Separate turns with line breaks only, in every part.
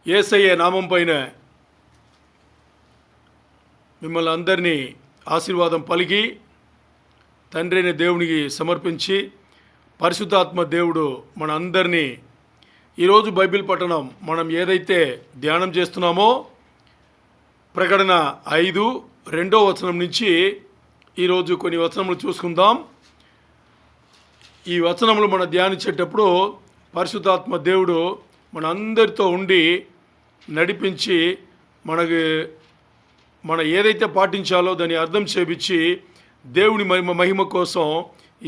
యేసయ్య నామం పైన మిమ్మల్ని అందరినీ ఆశీర్వాదం పలికి తండ్రి అయిన దేవునికి సమర్పించి పరిశుద్ధాత్మ దేవుడు మన అందరినీ ఈరోజు బైబిల్ పఠనం మనం ఏదైతే ధ్యానం చేస్తున్నామో ప్రకటన 5:2 నుంచి ఈరోజు కొన్ని వచనములు చూసుకుందాం. ఈ వచనములు మనం ధ్యానించేటప్పుడు పరిశుద్ధాత్మ దేవుడు మన అందరితో ఉండి నడిపించి మన ఏదైతే పాటించాలో దాన్ని అర్థం చేపించి దేవుని మహిమ కోసం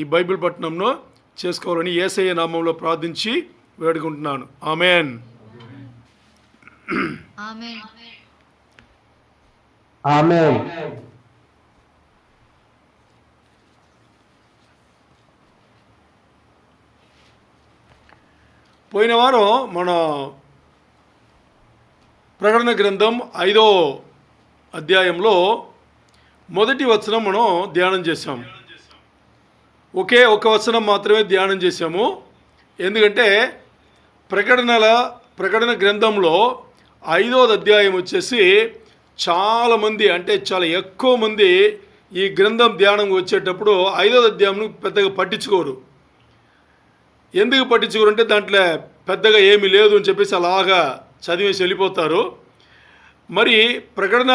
ఈ బైబిల్ పఠనంను చేసుకోవాలని యేసయ్య నామంలో ప్రార్థించి వేడుకుంటున్నాను. ఆమేన్.
ఆమేన్.
పోయిన వారం మన ప్రకటన గ్రంథం 5వ అధ్యాయంలో మొదటి వచనం మనం ధ్యానం చేసాం. ఒకే ఒక వచనం మాత్రమే ధ్యానం చేసాము. ఎందుకంటే ప్రకటన గ్రంథంలో 5వ అధ్యాయం వచ్చేసి చాలామంది, అంటే చాలా ఎక్కువ మంది ఈ గ్రంథం ధ్యానం వచ్చేటప్పుడు 5వ అధ్యాయం పెద్దగా పట్టించుకోరు. ఎందుకు పట్టించుకోరు అంటే దాంట్లో పెద్దగా ఏమీ లేదు అని చెప్పేసి అలాగా చదివేసి వెళ్ళిపోతారు. మరి ప్రకటన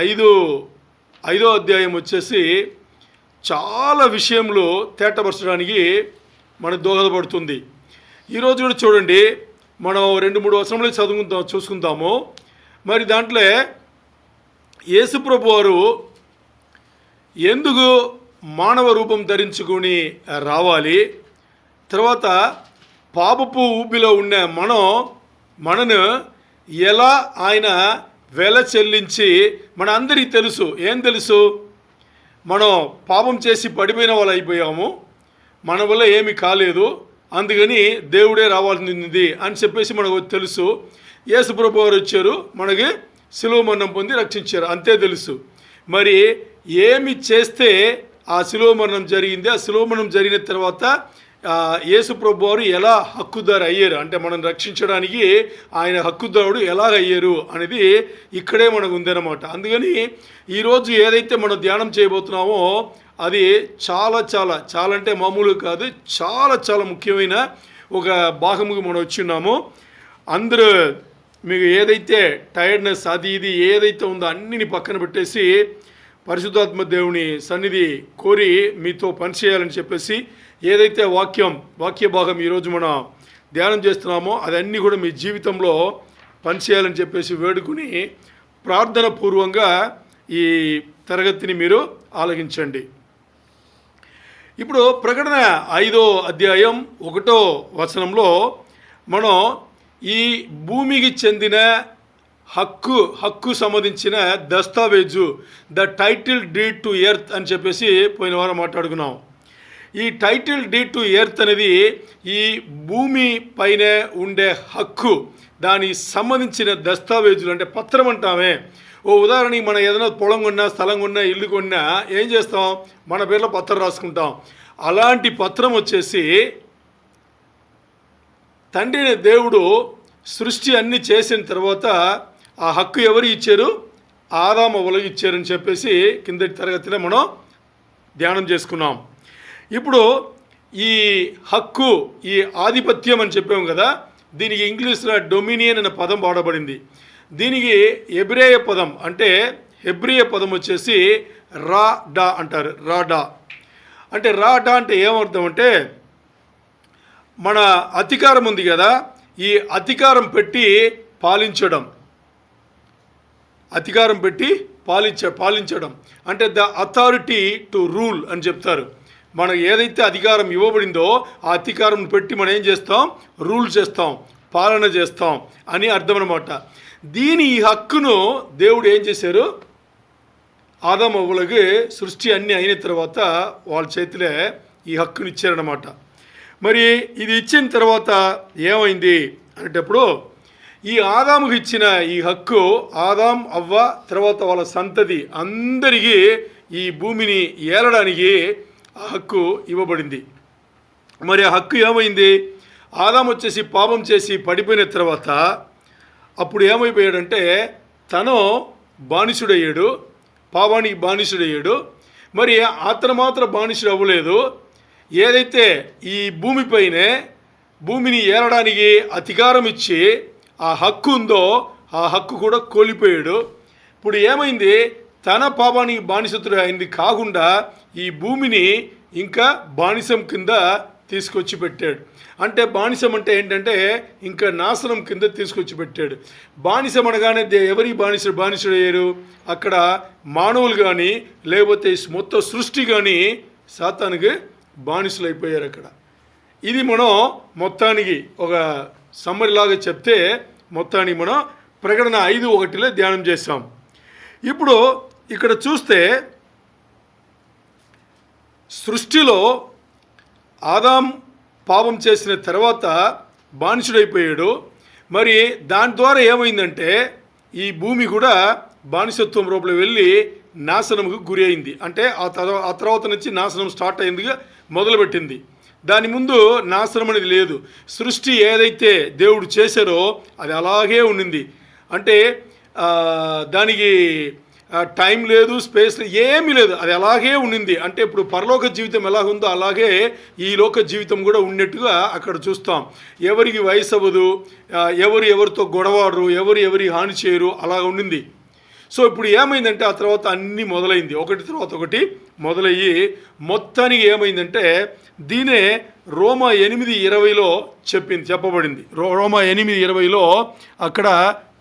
5వ అధ్యాయం వచ్చేసి చాలా విషయంలో తేటపరచడానికి మనకు దోహదపడుతుంది. ఈరోజు కూడా చూడండి, మనం 2-3 వచనములు చూసుకుందాము. మరి దాంట్లో యేసుప్రభు వారు ఎందుకు మానవ రూపం ధరించుకొని రావాలి, తర్వాత పాపపు ఊపిలో ఉన్న మనను ఎలా ఆయన వెల చెల్లించి, మన అందరికీ తెలుసు, ఏం తెలుసు, మనం పాపం చేసి పడిపోయిన వాళ్ళు అయిపోయాము, మన వల్ల ఏమీ కాలేదు, అందుకని దేవుడే రావాల్సింది అని చెప్పేసి మనకు తెలుసు. యేసుప్రభు వారు వచ్చారు, మనకి శిలువ మరణం పొంది రక్షించారు, అంతే తెలుసు. మరి ఏమి చేస్తే ఆ శిలువ మరణం జరిగింది, ఆ శిలువ మరణం జరిగిన తర్వాత యేసుప్రభు వారు ఎలా హక్కుదారు అయ్యారు, అంటే మనం రక్షించడానికి ఆయన హక్కుదారుడు ఎలాగ అయ్యారు అనేది ఇక్కడే మనకు ఉందన్నమాట. అందుకని ఈరోజు ఏదైతే మనం ధ్యానం చేయబోతున్నామో అది చాలా చాలా చాలా అంటే మామూలు కాదు, చాలా చాలా ముఖ్యమైన ఒక భాగముకు మనం వచ్చిన్నాము. అందరూ మీకు ఏదైతే టైర్డ్నెస్ అది ఇది ఏదైతే ఉందో అన్నిని పక్కన పెట్టేసి పరిశుద్ధాత్మ దేవుని సన్నిధి కోరి మీతో పనిచేయాలని చెప్పేసి ఏదైతే వాక్య భాగం ఈరోజు మనం ధ్యానం చేస్తున్నామో అదన్నీ కూడా మీ జీవితంలో పనిచేయాలని చెప్పేసి వేడుకుని ప్రార్థన పూర్వంగా ఈ తరగతిని మీరు ఆలకించండి. ఇప్పుడు ప్రకటన 5వ అధ్యాయం 1వ వచనంలో మనం ఈ భూమికి చెందిన హక్కు సంబంధించిన దస్తావేజు, the title deed to earth అని చెప్పేసి పోయిన వారం మాట్లాడుకున్నాం. ఈ టైటిల్ డీడ్ టు ఎర్త్ అనేది ఈ భూమి పైన ఉండే హక్కు, దానికి సంబంధించిన దస్తావేజులు, అంటే పత్రం అంటామే. ఓ ఉదాహరణకి మనం ఏదైనా పొలం కొన్నా, స్థలం కొన్నా, ఇల్లు కొన్నా ఏం చేస్తాం, మన పేర్లో పత్రం రాసుకుంటాం. అలాంటి పత్రం వచ్చేసి తండ్రి దేవుడు సృష్టి అన్ని చేసిన తర్వాత ఆ హక్కు ఎవరు ఇచ్చారు, ఆదాము అవ్వలకు ఇచ్చారని చెప్పేసి కిందటి తరగతిలో మనం ధ్యానం చేసుకున్నాం. ఇప్పుడు ఈ హక్కు, ఈ ఆధిపత్యం అని చెప్పాము కదా, దీనికి ఇంగ్లీష్లో డొమినియన్ అనే పదం వాడబడింది. దీనికి హెబ్రేయ పదం, అంటే హెబ్రేయ పదం వచ్చేసి రాడా అంటారు. రాడా అంటే ఏమర్థం అంటే, మన అధికారం ఉంది కదా, ఈ అధికారం పెట్టి పాలించడం అంటే ద అథారిటీ టు రూల్ అని చెప్తారు. మనకు ఏదైతే అధికారం ఇవ్వబడిందో ఆ అధికారం పెట్టి మనం ఏం చేస్తాం, రూల్ చేస్తాం, పాలన చేస్తాం అని అర్థం అన్నమాట. ఈ హక్కును దేవుడు ఏం చేశారు, ఆదాము అవ్వలకి సృష్టి అన్నీ అయిన తర్వాత వాళ్ళ చేతిలో ఈ హక్కుని ఇచ్చారన్నమాట. మరి ఇది ఇచ్చిన తర్వాత ఏమైంది అనేటప్పుడు, ఈ ఆదాముకి ఇచ్చిన ఈ హక్కు ఆదాం అవ్వ తర్వాత వాళ్ళ సంతతి అందరికీ ఈ భూమిని ఏలడానికి ఆ హక్కు ఇవ్వబడింది. మరి ఆ హక్కు ఏమైంది, ఆదాము వచ్చేసి పాపం చేసి పడిపోయిన తర్వాత అప్పుడు ఏమైపోయాడంటే తను బానిసుడయ్యాడు, పాపానికి బానిసుడయ్యాడు. మరి అతను మాత్రం బానిసుడు అవ్వలేదు. ఏదైతే ఈ భూమిపైనే భూమిని ఏలడానికి అధికారం ఇచ్చి ఆ హక్కు ఉందో ఆ హక్కు కూడా కోల్పోయాడు. ఇప్పుడు ఏమైంది, తన పాపానికి బానిసత్తుడు అయింది కాకుండా ఈ భూమిని ఇంకా బానిసం కింద తీసుకొచ్చి పెట్టాడు. అంటే బానిసం అంటే ఏంటంటే ఇంకా నాశనం కింద తీసుకొచ్చి పెట్టాడు. బానిసం అనగానే ఎవరి బానిసుడు అయ్యారు? అక్కడ మానవులు కానీ లేకపోతే మొత్తం సృష్టి కానీ సాతానికి బానిసలు అయిపోయారు అక్కడ. ఇది మనం మొత్తానికి ఒక సమ్మరిలాగా చెప్తే మొత్తానికి మనం ప్రకటన 5:1 ధ్యానం చేస్తాం. ఇప్పుడు ఇక్కడ చూస్తే సృష్టిలో ఆదాం పాపం చేసిన తర్వాత బానిసుడైపోయాడు. మరి దాని ద్వారా ఏమైందంటే ఈ భూమి కూడా బానిసత్వం రూపంలో వెళ్ళి నాశనంకు గురి అయింది. అంటే ఆ తర్వాత నుంచి నాశనం స్టార్ట్ అయిందిగా మొదలుపెట్టింది. దాని ముందు నాశనం అనేది లేదు. సృష్టి ఏదైతే దేవుడు చేశారో అది అలాగే ఉండింది. అంటే దానికి టైం లేదు, స్పేస్ ఏమీ లేదు, అది అలాగే ఉండింది. అంటే ఇప్పుడు పరలోక జీవితం ఎలాగ ఉందో అలాగే ఈ లోక జీవితం కూడా ఉన్నట్టుగా అక్కడ చూస్తాం. ఎవరికి వయసు అవ్వదు, ఎవరితో గొడవాడరు, ఎవరి హాని చేయరు, అలా ఉండింది. సో ఇప్పుడు ఏమైందంటే ఆ తర్వాత అన్నీ మొదలైంది, ఒకటి తర్వాత ఒకటి మొదలయ్యి మొత్తానికి ఏమైందంటే దీనే రోమా 8:20 చెప్పబడింది. రోమా 8:20 అక్కడ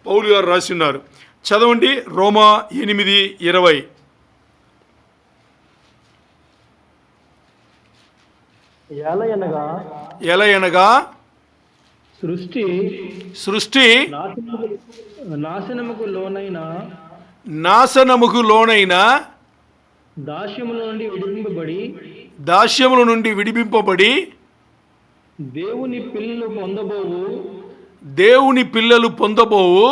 పౌలు గారు రాసి ఉన్నారు. చదవండి, రోమా 8:20. ఎలయనగా సృష్టి నాశనముకు లోనైన దాస్యముల నుండి విడిపింపబడి దేవుని పిల్లలు పొందబోవు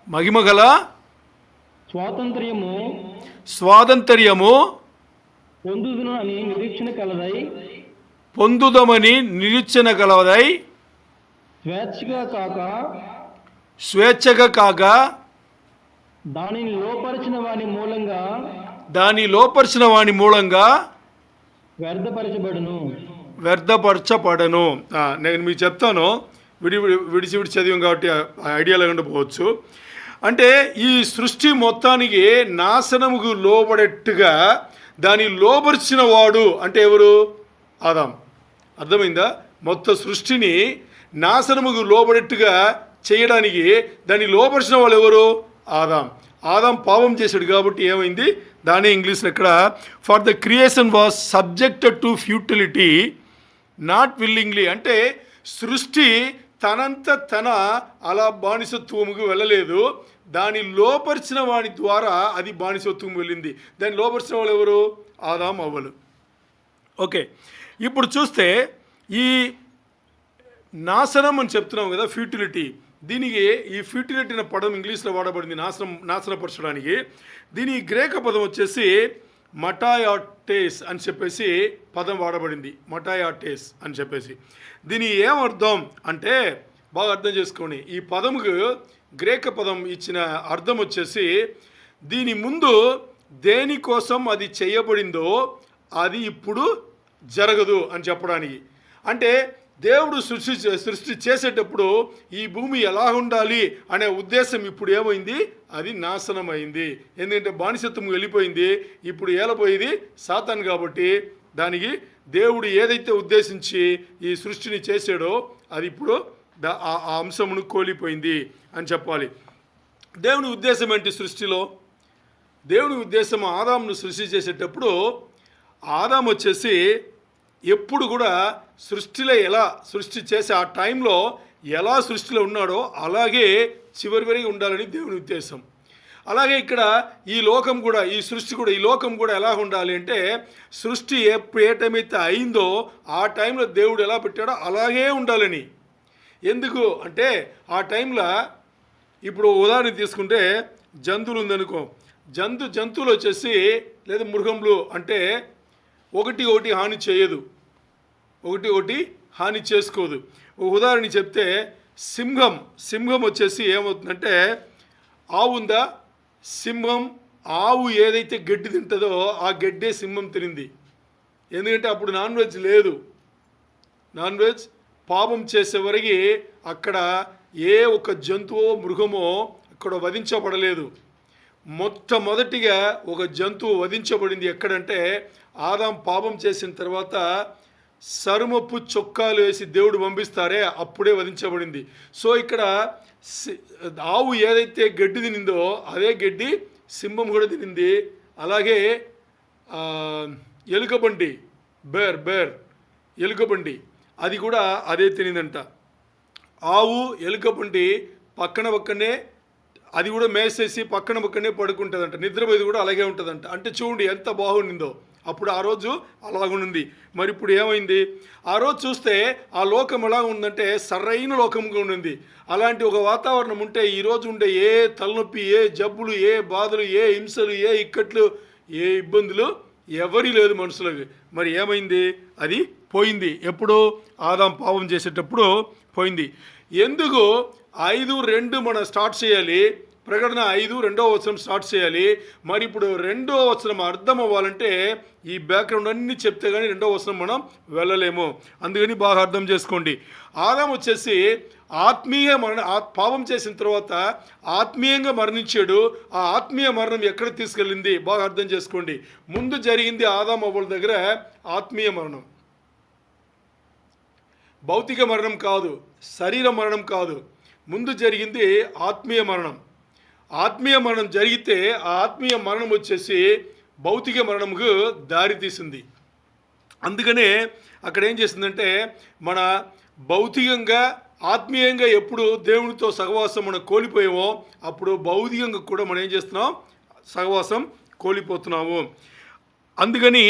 మహిమగల స్వాతంత్ర్యము పొందుదమని నిరీక్షణ కలదై స్వేచ్ఛగా కాక దాని లోపరిచిన వాని మూలంగా వ్యర్థపరచబడను. నేను మీకు చెప్తాను, విడిచి చదివాం కాబట్టి ఐడియా లేకుండా పోవచ్చు. అంటే ఈ సృష్టి మొత్తానికి నాశనముకు లోబడేట్టుగా దాన్ని లోపరిచిన వాడు అంటే ఎవరు? ఆదాం. అర్థమైందా? మొత్తం సృష్టిని నాశనముకు లోబడేట్టుగా చేయడానికి దాన్ని లోపరిచిన వాళ్ళు ఎవరు? ఆదాం పాపం చేశాడు కాబట్టి ఏమైంది, దాని ఇంగ్లీష్లో ఇక్కడ for the creation was subjected to futility not willingly. అంటే సృష్టి తన అలా బానిసత్వముకు వెళ్ళలేదు, దాని లోపరిచిన వాడి ద్వారా అది బానిసత్వం వెళ్ళింది. దాన్ని లోపరిచిన వాళ్ళు ఎవరు? ఆదాం, అవ్వలు. ఓకే, ఇప్పుడు చూస్తే ఈ నాశనం అని చెప్తున్నాం కదా, ఫ్యూటిలిటీ. దీనికి ఈ ఫ్యూటిలిటీ అనే పదం ఇంగ్లీష్లో వాడబడింది నాశనపరచడానికి. దీని గ్రేక పదం వచ్చేసి మటాయాటేస్ అని చెప్పేసి పదం వాడబడింది. మటాయాటేస్ అని చెప్పేసి దీని ఏమర్థం అంటే బాగా అర్థం చేసుకోండి. ఈ పదముకు గ్రేక పదం ఇచ్చిన అర్థం వచ్చేసి దీని ముందు దేనికోసం అది చేయబడిందో అది ఇప్పుడు జరగదు అని చెప్పడానికి. అంటే దేవుడు సృష్టి చేసేటప్పుడు ఈ భూమి ఎలా ఉండాలి అనే ఉద్దేశం ఇప్పుడు ఏమైంది, అది నాశనం అయింది. ఎందుకంటే బానిసత్వం వెళ్ళిపోయింది, ఇప్పుడు ఏలపోయేది సాతాను. కాబట్టి దానికి దేవుడు ఏదైతే ఉద్దేశించి ఈ సృష్టిని చేసాడో అది ఇప్పుడు ఆ అంశమును కోల్పోయింది అని చెప్పాలి. దేవుని ఉద్దేశం ఏంటి సృష్టిలో? దేవుని ఉద్దేశం ఆదామును సృష్టి చేసేటప్పుడు ఆదాము వచ్చేసి ఎప్పుడు కూడా సృష్టిలో ఎలా సృష్టి చేసే ఆ టైంలో ఎలా సృష్టిలో ఉన్నాడో అలాగే చివరి వరకు ఉండాలని దేవుని ఉద్దేశం. అలాగే ఇక్కడ ఈ లోకం కూడా, ఈ సృష్టి కూడా, ఈ లోకం కూడా ఎలా ఉండాలి అంటే సృష్టి ఏ టైం అయితే అయిందో ఆ టైంలో దేవుడు ఎలా పెట్టాడో అలాగే ఉండాలని. ఎందుకు అంటే ఆ టైంలో ఇప్పుడు ఉదాహరణ తీసుకుంటే జంతువులు ఉందనుకో, జంతువులు వచ్చేసి లేదా మృగములు అంటే ఒకటి హాని చేయదు, ఒకటి హాని చేసుకోదు. ఉదాహరణ చెప్తే సింహం వచ్చేసి ఏమవుతుందంటే ఆవు ఉందా, సింహం ఆవు ఏదైతే గడ్డి తింటుందో ఆ గడ్డే సింహం తినింది. ఎందుకంటే అప్పుడు నాన్ వెజ్ లేదు. నాన్ వెజ్ పాపం చేసేవరకు అక్కడ ఏ ఒక జంతువో మృగమో అక్కడ వధించబడలేదు. మొట్టమొదటిగా ఒక జంతువు వధించబడింది ఎక్కడంటే ఆదాం పాపం చేసిన తర్వాత సరుమపు చొక్కాలు వేసి దేవుడు పంపిస్తారే అప్పుడే వధించబడింది. సో ఇక్కడ ఆవు ఏదైతే గడ్డి తినిందో అదే గడ్డి సింహం కూడా తినింది. అలాగే ఎలుకబంటి బేర్ ఎలుకబంటి అది కూడా అదే తినిందంట. ఆవు ఎలుకబంటి పక్కనే అది కూడా మేసేసి పక్కనే పడుకుంటుందంట. నిద్రపోయేది కూడా అలాగే ఉంటుందంట. అంటే చూడండి ఎంత బాగుండిందో. అప్పుడు ఆ రోజు అలాగుంది. మరి ఇప్పుడు ఏమైంది? ఆ రోజు చూస్తే ఆ లోకం ఎలా ఉందంటే సరైన లోకంగా ఉండింది. అలాంటి ఒక వాతావరణం ఉంటే ఈరోజు ఉండే ఏ తలనొప్పి, ఏ జబ్బులు, ఏ బాధలు, ఏ హింసలు, ఏ ఇక్కట్లు, ఏ ఇబ్బందులు ఎవరి లేదు మనుషులకి. మరి ఏమైంది? అది పోయింది. ఎప్పుడు? ఆదాం పాపం చేసేటప్పుడు పోయింది. ఎందుకు 5:2 మనం స్టార్ట్ చేయాలి? ప్రకటన 5:2 స్టార్ట్ చేయాలి. మరి ఇప్పుడు 2 అర్థం అవ్వాలంటే ఈ బ్యాక్గ్రౌండ్ అన్నీ చెప్తే కానీ 2 మనం వెళ్ళలేము. అందుకని బాగా అర్థం చేసుకోండి. ఆదాం వచ్చేసి పాపం చేసిన తర్వాత ఆత్మీయంగా మరణించాడు. ఆ ఆత్మీయ మరణం ఎక్కడ తీసుకెళ్ళింది బాగా అర్థం చేసుకోండి. ముందు జరిగింది ఆదాం అవ్వల దగ్గర ఆత్మీయ మరణం, భౌతిక మరణం కాదు, శరీర మరణం కాదు. ముందు జరిగింది ఆత్మీయ మరణం. ఆత్మీయ మరణం జరిగితే ఆ ఆత్మీయ మరణం వచ్చేసి భౌతిక మరణముకు దారితీసింది. అందుకనే అక్కడ ఏం చేసిందంటే మన భౌతికంగా ఆత్మీయంగా ఎప్పుడు దేవునితో సహవాసం మనం కోల్పోయామో అప్పుడు భౌతికంగా కూడా మనం ఏం చేస్తున్నాం? సహవాసం కోల్పోతున్నాము. అందుకని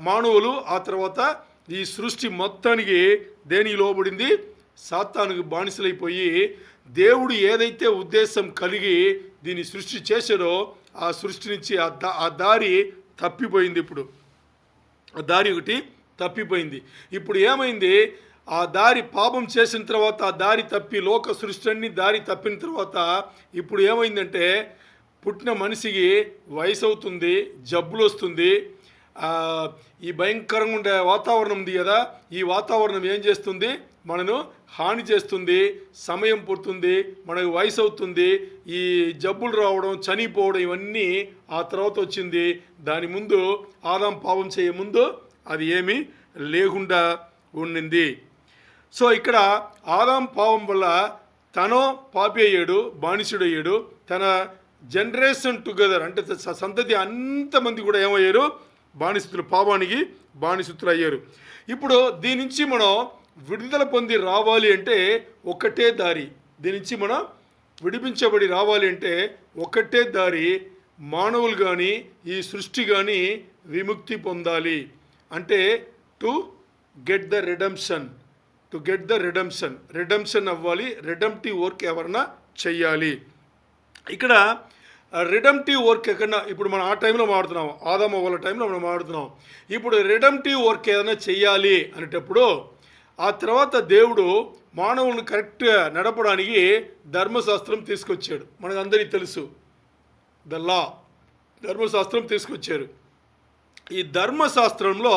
మానవులు ఆ తర్వాత ఈ సృష్టి మొత్తానికి దేనికి లోబడింది? సాతానుకు బానిసలైపోయి దేవుడు ఏదైతే ఉద్దేశం కలిగి దీన్ని సృష్టి చేశాడో ఆ సృష్టి నుంచి ఆ దారి తప్పిపోయింది. ఇప్పుడు ఆ దారి ఒకటి తప్పిపోయింది. ఇప్పుడు ఏమైంది? ఆ దారి పాపం చేసిన తర్వాత ఆ దారి తప్పి లోక సృష్టి అన్ని దారి తప్పిన తర్వాత ఇప్పుడు ఏమైందంటే పుట్టిన మనిషికి వయసు అవుతుంది, జబ్బులు వస్తుంది. ఈ భయంకరంగా ఉండే వాతావరణం ఉంది కదా, ఈ వాతావరణం ఏం చేస్తుంది? మనను హాని చేస్తుంది, సమయం పుడుతుంది, మనకు వయసు అవుతుంది, ఈ జబ్బులు రావడం, చనిపోవడం ఇవన్నీ ఆ తర్వాత వచ్చింది. దాని ముందు ఆదాం పాపం చేయ ముందు అది ఏమీ లేకుండా ఉండింది. సో ఇక్కడ ఆదాం పాపం వల్ల తను పాపి అయ్యాడు, బానిసుడు అయ్యాడు. తన జనరేషన్ టుగెదర్ అంటే సంతతి అంతమంది కూడా ఏమయ్యారు? బానిసతులు, పాపానికి బానిసతులు అయ్యారు. ఇప్పుడు దీని నుంచి మనం విడుదల పొంది రావాలి అంటే ఒకటే దారి. దీని నుంచి మనం విడిపించబడి రావాలి అంటే ఒకటే దారి. మానవులు కానీ ఈ సృష్టి కానీ విముక్తి పొందాలి అంటే టు గెట్ ద రిడెంప్షన్ అవ్వాలి. రిడెంప్టివ్ వర్క్ ఎవరన్నా చెయ్యాలి. ఇక్కడ రిడెంప్టివ్ వర్క్ ఎక్కడన్నా ఇప్పుడు మనం ఆ టైంలో మాడుతున్నాం, ఆదాం అవ్వల టైంలో మనం మాడుతున్నాం. ఇప్పుడు రిడెంప్టివ్ వర్క్ ఏదైనా చెయ్యాలి అనేటప్పుడు ఆ తర్వాత దేవుడు మానవులను కరెక్ట్గా నడపడానికి ధర్మశాస్త్రం తీసుకొచ్చాడు. మనకు అందరికీ తెలుసు ధర్మశాస్త్రం తీసుకొచ్చారు. ఈ ధర్మశాస్త్రంలో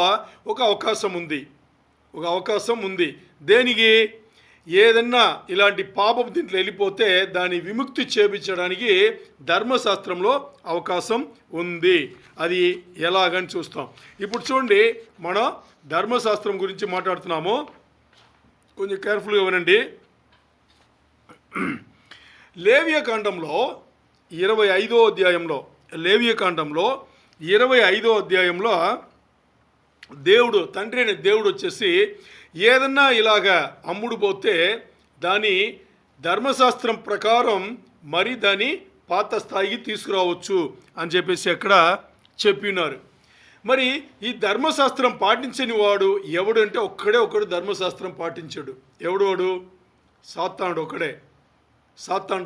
ఒక అవకాశం ఉంది. దేనికి? ఏదన్నా ఇలాంటి పాపం దీంట్లో వెళ్ళిపోతే దాన్ని విముక్తి చేపించడానికి ధర్మశాస్త్రంలో అవకాశం ఉంది. అది ఎలాగని చూస్తాం. ఇప్పుడు చూడండి, మనం ధర్మశాస్త్రం గురించి మాట్లాడుతున్నాము. కొంచెం కేర్ఫుల్గా వినండి. లేవియకాండంలో 25వ అధ్యాయంలో దేవుడు, తండ్రి అనే దేవుడు వచ్చేసి ఏదన్నా ఇలాగా అమ్ముడు పోతే దాని ధర్మశాస్త్రం ప్రకారం మరి దాన్ని పాత స్థాయికి తీసుకురావచ్చు అని చెప్పేసి అక్కడ చెప్పినారు. మరి ఈ ధర్మశాస్త్రం పాటించని వాడు ఎవడు అంటే ఒకడు ధర్మశాస్త్రం పాటించాడు. ఎవడు? సాతానుడు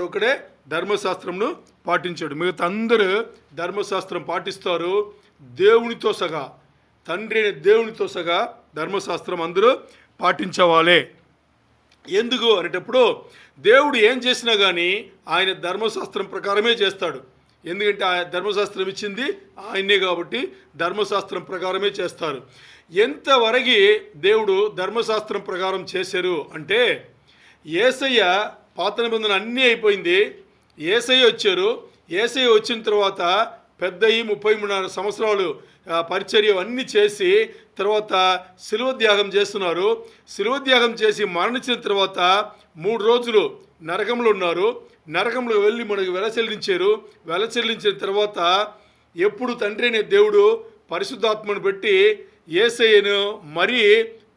ఒకడే ధర్మశాస్త్రంను పాటించాడు. మిగతా అందరూ ధర్మశాస్త్రం పాటిస్తారు. దేవునితో సగా, తండ్రి అనే దేవునితో సగా ధర్మశాస్త్రం అందరూ పాటించవాలే. ఎందుకు అనేటప్పుడు దేవుడు ఏం చేసినా కానీ ఆయన ధర్మశాస్త్రం ప్రకారమే చేస్తాడు. ఎందుకంటే ఆ ధర్మశాస్త్రం ఇచ్చింది ఆయన్నే కాబట్టి ధర్మశాస్త్రం ప్రకారమే చేస్తారు. ఎంతవరకు దేవుడు ధర్మశాస్త్రం ప్రకారం చేశారు అంటే, యేసయ్య పాత నిబంధన అన్నీ అయిపోయింది, యేసయ్య వచ్చారు. యేసయ్య వచ్చిన తర్వాత పెద్దయి 33 సంవత్సరాలు పరిచర్య అన్నీ చేసి తర్వాత శిలువ త్యాగం చేస్తున్నారు. శిలువ త్యాగం చేసి మరణించిన తర్వాత 3 రోజులు నరకంలో ఉన్నారు. నరకంలో వెళ్ళి మనకు వెల చెల్లించిన తర్వాత ఎప్పుడు తండ్రి అనే దేవుడు పరిశుద్ధాత్మను పెట్టి యేసయ్యను మరీ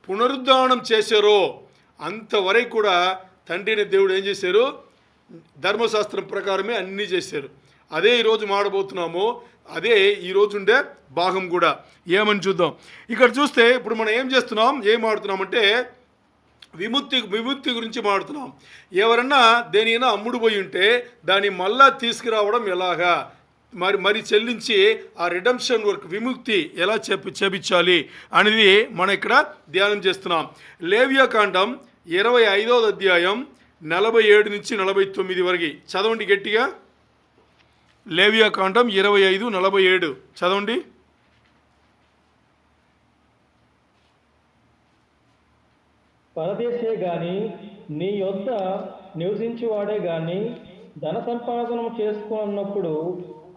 పునరుద్ధానం చేశారో అంతవరకు కూడా తండ్రి అనే దేవుడు ఏం చేశారు? ధర్మశాస్త్రం ప్రకారమే అన్నీ చేశారు. అదే ఈరోజు మాడబోతున్నాము. అదే ఈరోజు ఉండే భాగం కూడా ఏమని చూద్దాం. ఇక్కడ చూస్తే ఇప్పుడు మనం ఏం ఆడుతున్నామంటే విముక్తి గురించి మాడుతున్నాం. ఎవరన్నా దేనికైనా అమ్ముడు పోయి ఉంటే దాన్ని మళ్ళా తీసుకురావడం ఎలాగా, మరి చెల్లించి ఆ రిడెంప్షన్ వర్క్ విముక్తి ఎలా చేపించాలి అనేది మనం ఇక్కడ ధ్యానం చేస్తున్నాం. లేవియాకాండం 25వ అధ్యాయం 47 నుంచి 49 వరకు చదవండి గట్టిగా. లేవియాకాండం 25:47 చదవండి.
పరదేశే గాని నీ యొద్ద నివసించువాడే గాని ధన సంపాదనము చేసుకున్నప్పుడు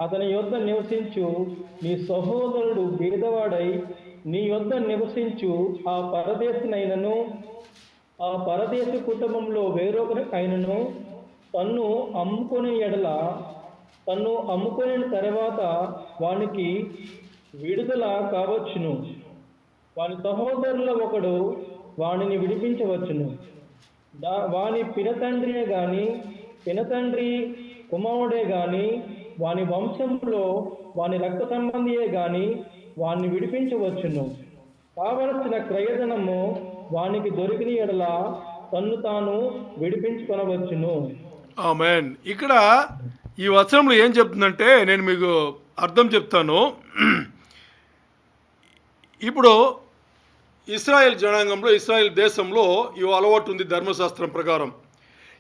అతని యొద్ద నివసించు నీ సహోదరుడు బీదవాడై నీ యొద్ద నివసించు ఆ పరదేశినైనను ఆ పరదేశి కుటుంబంలో వేరొకరి అయినను తన్ను అమ్ముకొని తర్వాత వానికి విడుదల కావచ్చును. వాని సహోదరుల ఒకడు వానిని విడిపించవచ్చును. వాని పినతండ్రియే గాని పినతండ్రి కుమారుడే గాని వాని వంశంలో వాని రక్త సంబంధియే గాని వాణ్ణి విడిపించవచ్చును. కావలసిన క్రయధనము వానికి దొరికిన ఎడల తన్ను తాను విడిపించుకొనవచ్చును.
ఆమేన్. ఇక్కడ ఈ వచనంలో ఏం చెప్తుందంటే నేను మీకు అర్థం చెప్తాను. ఇప్పుడు ఇశ్రాయేల్ జనాంగంలో ఇశ్రాయేల్ దేశంలో ఈ అలవాటు ఉంది. ధర్మశాస్త్రం ప్రకారం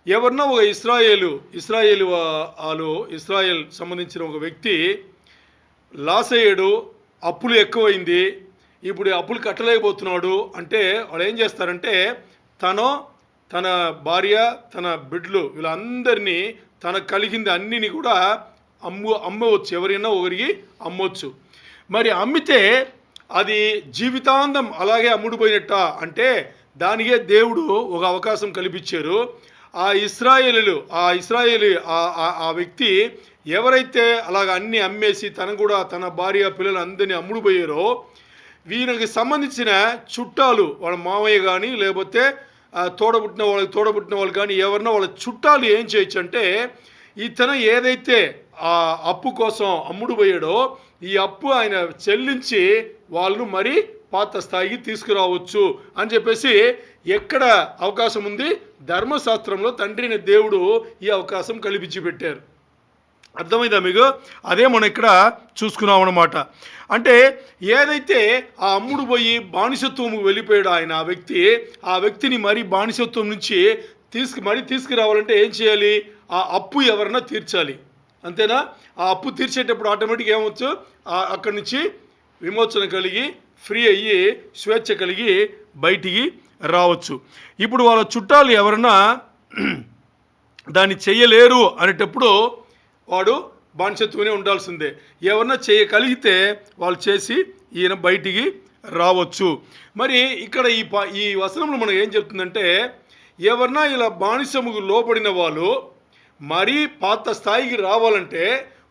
ఎవరన్నా ఒక ఇశ్రాయేల్ సంబంధించిన ఒక వ్యక్తి లాస్ అయ్యాడు, అప్పులు ఎక్కువైంది, ఇప్పుడు అప్పులు కట్టలేకపోతున్నాడు అంటే వాళ్ళు ఏం చేస్తారంటే తన భార్య తన బిడ్డలు వీళ్ళందరినీ తనకు కలిగింది అన్నిని కూడా అమ్మవచ్చు. ఎవరైనా ఒకరికి అమ్మవచ్చు. మరి అమ్మితే అది జీవితాంతం అలాగే అమ్ముడుపోయినట్ట అంటే దానికే దేవుడు ఒక అవకాశం కల్పించారు. ఆ వ్యక్తి ఎవరైతే అలాగ అన్నీ అమ్మేసి తన భార్య పిల్లలు అందరినీ అమ్ముడుపోయారో వీరికి సంబంధించిన చుట్టాలు వాళ్ళ మామయ్య కానీ లేకపోతే తోడబుట్టిన వాళ్ళు కానీ ఎవరన్నా వాళ్ళ చుట్టాలు ఏం చేయొచ్చు అంటే ఇతను ఏదైతే ఆ అప్పు కోసం అమ్ముడుపోయాడో ఈ అప్పు ఆయన చెల్లించి వాళ్ళను మరి పాత స్థాయికి తీసుకురావచ్చు అని చెప్పేసి ఎక్కడ అవకాశం ఉంది? ధర్మశాస్త్రంలో తండ్రిన దేవుడు ఈ అవకాశం కల్పించి పెట్టారు. అర్థమైందా మీకు? అదే మనం ఇక్కడ చూసుకున్నాం అన్నమాట. అంటే ఏదైతే ఆ అమ్ముడు పోయి బానిసత్వం వెళ్ళిపోయాడు ఆయన ఆ వ్యక్తిని మరి బానిసత్వం నుంచి తీసుకురావాలంటే ఏం చేయాలి? ఆ అప్పు ఎవరన్నా తీర్చాలి. అంతేనా? ఆ అప్పు తీర్చేటప్పుడు ఆటోమేటిక్గా ఏమవచ్చు? అక్కడి నుంచి విమోచన కలిగి ఫ్రీ అయ్యి స్వేచ్ఛ కలిగి బయటికి రావచ్చు. ఇప్పుడు వాళ్ళ చుట్టాలు ఎవరన్నా దాన్ని చెయ్యలేరు అనేటప్పుడు వాడు బానిసత్వమే ఉండాల్సిందే. ఎవరన్నా చేయగలిగితే వాళ్ళు చేసి ఈయన బయటికి రావచ్చు. మరి ఇక్కడ ఈ వచనంలో మనం ఏం చెప్తుందంటే ఎవరన్నా ఇలా బానిసముకు లోబడిన వాళ్ళు మరీ పాత స్థాయికి రావాలంటే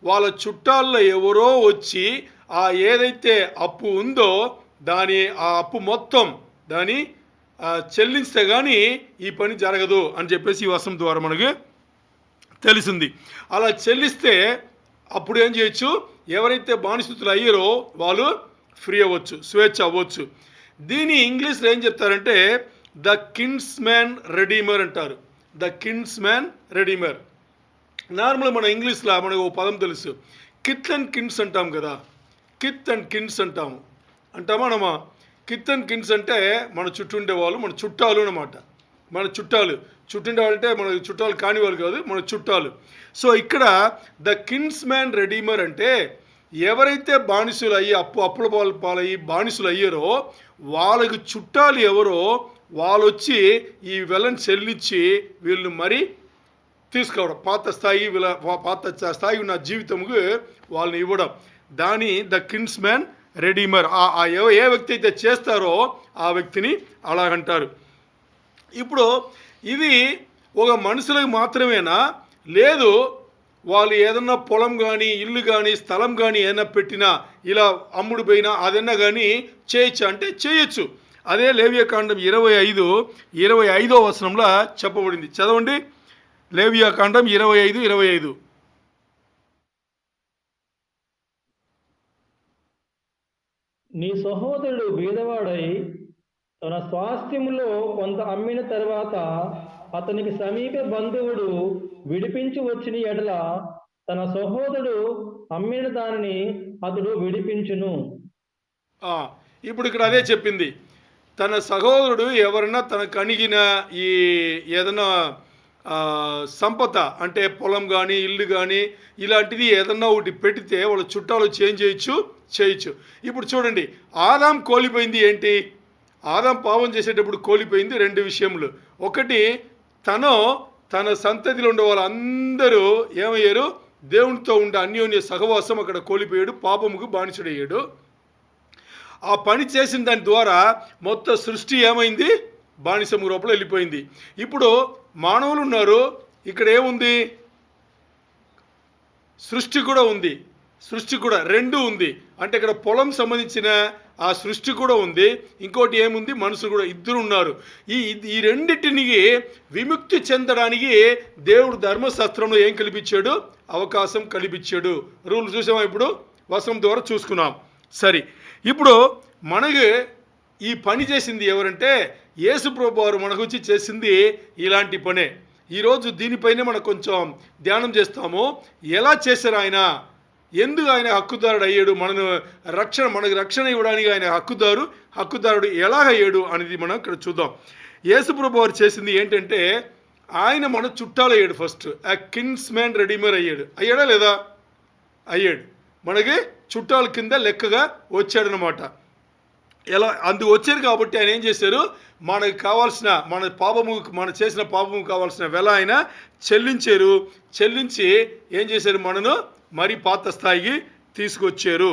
వాళ్ళ చుట్టాల్లో ఎవరో వచ్చి ఆ ఏదైతే అప్పు ఉందో ఆ అప్పు మొత్తం దాన్ని చెల్లిస్తే కానీ ఈ పని జరగదు అని చెప్పేసి ఈ వచనం ద్వారా మనకి తెలిసింది. అలా చెల్లిస్తే అప్పుడు ఏం చేయొచ్చు? ఎవరైతే బానిసతులు అయ్యారో వాళ్ళు ఫ్రీ అవ్వచ్చు, స్వేచ్ఛ అవ్వచ్చు. దీని ఇంగ్లీష్లో ఏం చెప్తారంటే ద కిన్స్మ్యాన్ రెడీమర్ అంటారు. The kinsman redeemer. నార్మల్ మన ఇంగ్లీష్లో మనకు ఒక పదం తెలుసు, కిత్ అండ్ కిన్స్ అంటాం కదా. కిత్ అండ్ కిన్స్ అంటామా? కిత్ అండ్ కిన్స్ అంటే మన చుట్టూ ఉండేవాళ్ళు, మన చుట్టాలు అన్నమాట. మన చుట్టాలు. చుట్టిన వాళ్ళంటే మన చుట్టాలు కాని వాళ్ళు కాదు, మన చుట్టాలు. సో ఇక్కడ ద కిన్స్ మ్యాన్ రెడీమర్ అంటే ఎవరైతే బానిసులు అయ్యి అప్పుల పాలయ్యి బానిసులు అయ్యారో వాళ్ళకి చుట్టాలు ఎవరో వాళ్ళు వచ్చి ఈ వెలను చెల్లించి వీళ్ళు మరి తీసుకోవడం, పాత స్థాయి ఉన్న జీవితముకు వాళ్ళని ఇవ్వడం, దాని ద కిన్స్ మ్యాన్ రెడీమర్. ఏ వ్యక్తి అయితే చేస్తారో ఆ వ్యక్తిని అలాగంటారు. ఇప్పుడు ఇది ఒక మనుషులకు మాత్రమేనా? లేదు, వాళ్ళు ఏదన్నా పొలం కానీ ఇల్లు కానీ స్థలం కానీ ఏదైనా పెట్టినా ఇలా అమ్ముడు పోయినా అదన్నా కానీ చేయొచ్చు అంటే చేయొచ్చు. అదే లేవియాకాండం 25వ వచనంలో చెప్పబడింది. చదవండి, లేవియాకాండం 25:25.
నీ సహోదరుడు బీదవాడై తన స్వాస్థ్యములో కొంత అమ్మిన తర్వాత అతనికి సమీప బంధువుడు విడిపించి వచ్చిన ఎడల తన సహోదరుడు అమ్మిన దానిని అతడు విడిపించును.
ఇప్పుడు ఇక్కడ అదే చెప్పింది. తన సహోదరుడు ఎవరైనా తనకు అణిగిన ఈ ఏదైనా సంపద అంటే పొలం కానీ ఇల్లు కానీ ఇలాంటిది ఏదన్నా ఒకటి పెడితే వాళ్ళ చుట్టాలు చేయొచ్చు. ఇప్పుడు చూడండి, ఆదాం కోల్పోయింది ఏంటి? ఆదాం పాపం చేసేటప్పుడు కోల్పోయింది 2 విషయములు. ఒకటి, తన సంతతిలో ఉండే వాళ్ళందరూ ఏమయ్యారు? దేవునితో ఉండే అన్యోన్య సహవాసం అక్కడ కోల్పోయాడు, పాపముకు బానిసుడయ్యాడు. ఆ పని చేసిన దాని ద్వారా మొత్తం సృష్టి ఏమైంది? బానిసము రూపంలో వెళ్ళిపోయింది. ఇప్పుడు మానవులు ఉన్నారు, ఇక్కడ ఏముంది? సృష్టి కూడా ఉంది, సృష్టి కూడా 2 ఉంది. అంటే ఇక్కడ పొలం సంబంధించిన ఆ సృష్టి కూడా ఉంది, ఇంకోటి ఏముంది? మనుషులు కూడా, ఇద్దరు ఉన్నారు. ఈ రెండింటికి విముక్తి చెందడానికి దేవుడు ధర్మశాస్త్రంలో ఏం కల్పించాడు? అవకాశం కల్పించాడు. రూల్ చూసామా? ఇప్పుడు వచనం ద్వారా చూసుకున్నాం. సరే, ఇప్పుడు మనకి ఈ పని చేసింది ఎవరంటే యేసు ప్రభువు వారు మనకు వచ్చి చేసింది ఇలాంటి పనే. ఈరోజు దీనిపైనే మనం కొంచెం ధ్యానం చేస్తాము. ఎలా చేశారు ఆయన? ఎందుకు ఆయన హక్కుదారుడు అయ్యాడు? మనకు రక్షణ ఇవ్వడానికి ఆయన హక్కుదారుడు ఎలాగయ్యాడు అనేది మనం ఇక్కడ చూద్దాం. యేసు ప్రభువు వారు చేసింది ఏంటంటే ఆయన మన చుట్టాలు అయ్యాడు. ఫస్ట్ కిన్స్ మ్యాన్ రెడీమర్ అయ్యాడా లేదా? అయ్యాడు. మనకి చుట్టాల కింద లెక్కగా వచ్చాడనమాట. ఎలా అందుకు వచ్చారు కాబట్టి ఆయన ఏం చేశారు? మనకు కావాల్సిన మన చేసిన పాపము కావాల్సిన వెల ఆయన చెల్లించి ఏం చేశారు? మనను మరి పాత స్థాయికి తీసుకొచ్చారు.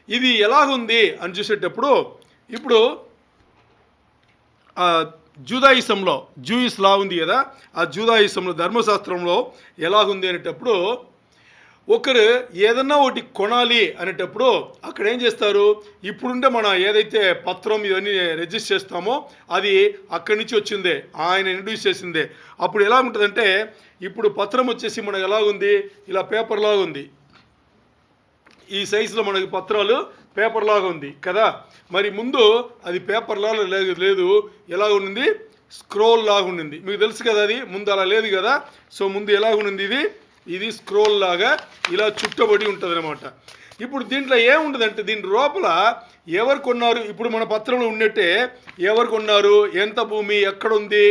ఇది ఎలాగుంది అని చూసేటప్పుడు ఇప్పుడు జూదాయిసంలో జూయిస్ లా ఉంది కదా, ఆ జూదాయిసంలో ధర్మశాస్త్రంలో ఎలాగుంది అనేటప్పుడు ఒకరు ఏదన్నా ఒకటి కొనాలి అనేటప్పుడు అక్కడ ఏం చేస్తారు? ఇప్పుడుంటే మనం ఏదైతే పత్రం ఇవన్నీ రిజిస్టర్ చేస్తామో అది అక్కడి నుంచి వచ్చిందే, ఆయన ఇంట్రడ్యూస్ చేసిందే. అప్పుడు ఎలా ఉంటుందంటే ఇప్పుడు పత్రం వచ్చేసి మనకు ఎలాగుంది? ఇలా పేపర్ లాగా ఉంది. ఈ సైజులో మనకి పత్రాలు పేపర్ లాగా ఉంది కదా. మరి ముందు అది పేపర్ లాగా లేదు, ఎలా ఉండింది? స్క్రోల్ లాగా ఉండింది. మీకు తెలుసు కదా, అది ముందు అలా లేదు కదా. సో ముందు ఎలా ఉండింది? ఇది స్క్రోల్ లాగా ఇలా చుట్టబడి ఉంటుంది అనమాట. ఇప్పుడు దీంట్లో ఏముంటుందంటే దీని లోపల ఎవరు కొన్నారు? ఇప్పుడు మన పత్రంలో ఉన్నట్టే ఎవరు కొన్నారు, ఎంత భూమి ఎక్కడుంది,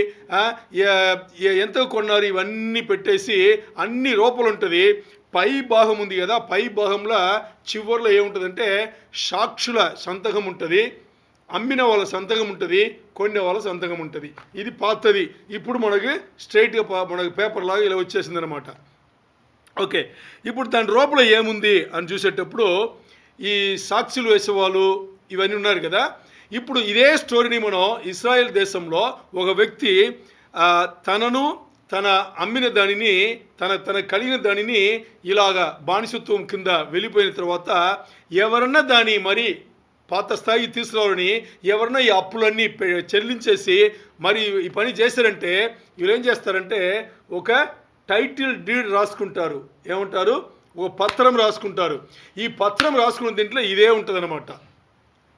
ఎంత కొన్నారు, ఇవన్నీ పెట్టేసి అన్ని లోపల ఉంటుంది. పై భాగం ఉంది కదా, పై భాగంలో చివరిలో ఏముంటుందంటే సాక్షుల సంతకం ఉంటుంది, అమ్మిన వాళ్ళ సంతకం ఉంటుంది, కొన్న వాళ్ళ సంతకం ఉంటుంది. ఇది పాతది. ఇప్పుడు మనకి స్ట్రైట్గా మనకి పేపర్ లాగా ఇలా వచ్చేసింది అనమాట. ఓకే, ఇప్పుడు దాని లోపల ఏముంది అని చూసేటప్పుడు ఈ సాక్షులు వేసేవాళ్ళు ఇవన్నీ ఉన్నారు కదా. ఇప్పుడు ఇదే స్టోరీని మనం ఇశ్రాయేల్ దేశంలో ఒక వ్యక్తి తన అమ్మిన దానిని తన కలిగిన దానిని ఇలాగా బానిసత్వం కింద వెళ్ళిపోయిన తర్వాత ఎవరన్నా దాన్ని మరి పాత స్థాయికి తీసుకురావాలని ఎవరన్నా ఈ అప్పులన్నీ చెల్లించేసి మరి ఈ పని చేశారంటే వీళ్ళు ఏం చేస్తారంటే ఒక టైటిల్ డీడ్ రాసుకుంటారు. ఏమంటారు? ఒక పత్రం రాసుకుంటారు. ఈ పత్రం రాసుకున్న దీంట్లో ఇదే ఉంటుంది అనమాట.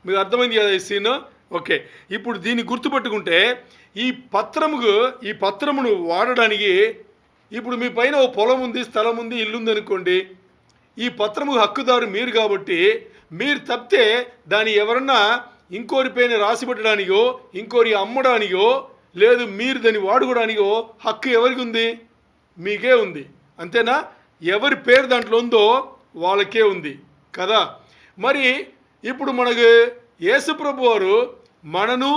మీకు అర్థమైంది కదా ఈ సీన్? ఓకే, ఇప్పుడు దీన్ని గుర్తుపెట్టుకుంటే ఈ పత్రమును వాడడానికి ఇప్పుడు మీ పైన ఓ పొలం ఉంది, స్థలం ఉంది, ఇల్లు ఉంది అనుకోండి. ఈ పత్రము హక్కుదారు మీరు కాబట్టి మీరు తప్పితే దాన్ని ఎవరన్నా ఇంకోరి పైన రాసి పెట్టడానికో ఇంకోరి అమ్మడానికో లేదు మీరు దాన్ని వాడుకోవడానికి హక్కు ఎవరికి ఉంది? మీకే ఉంది. అంతేనా? ఎవరి పేరు దాంట్లో ఉందో వాళ్ళకే ఉంది కదా. మరి ఇప్పుడు మనకు యేసుప్రభు వారు మనను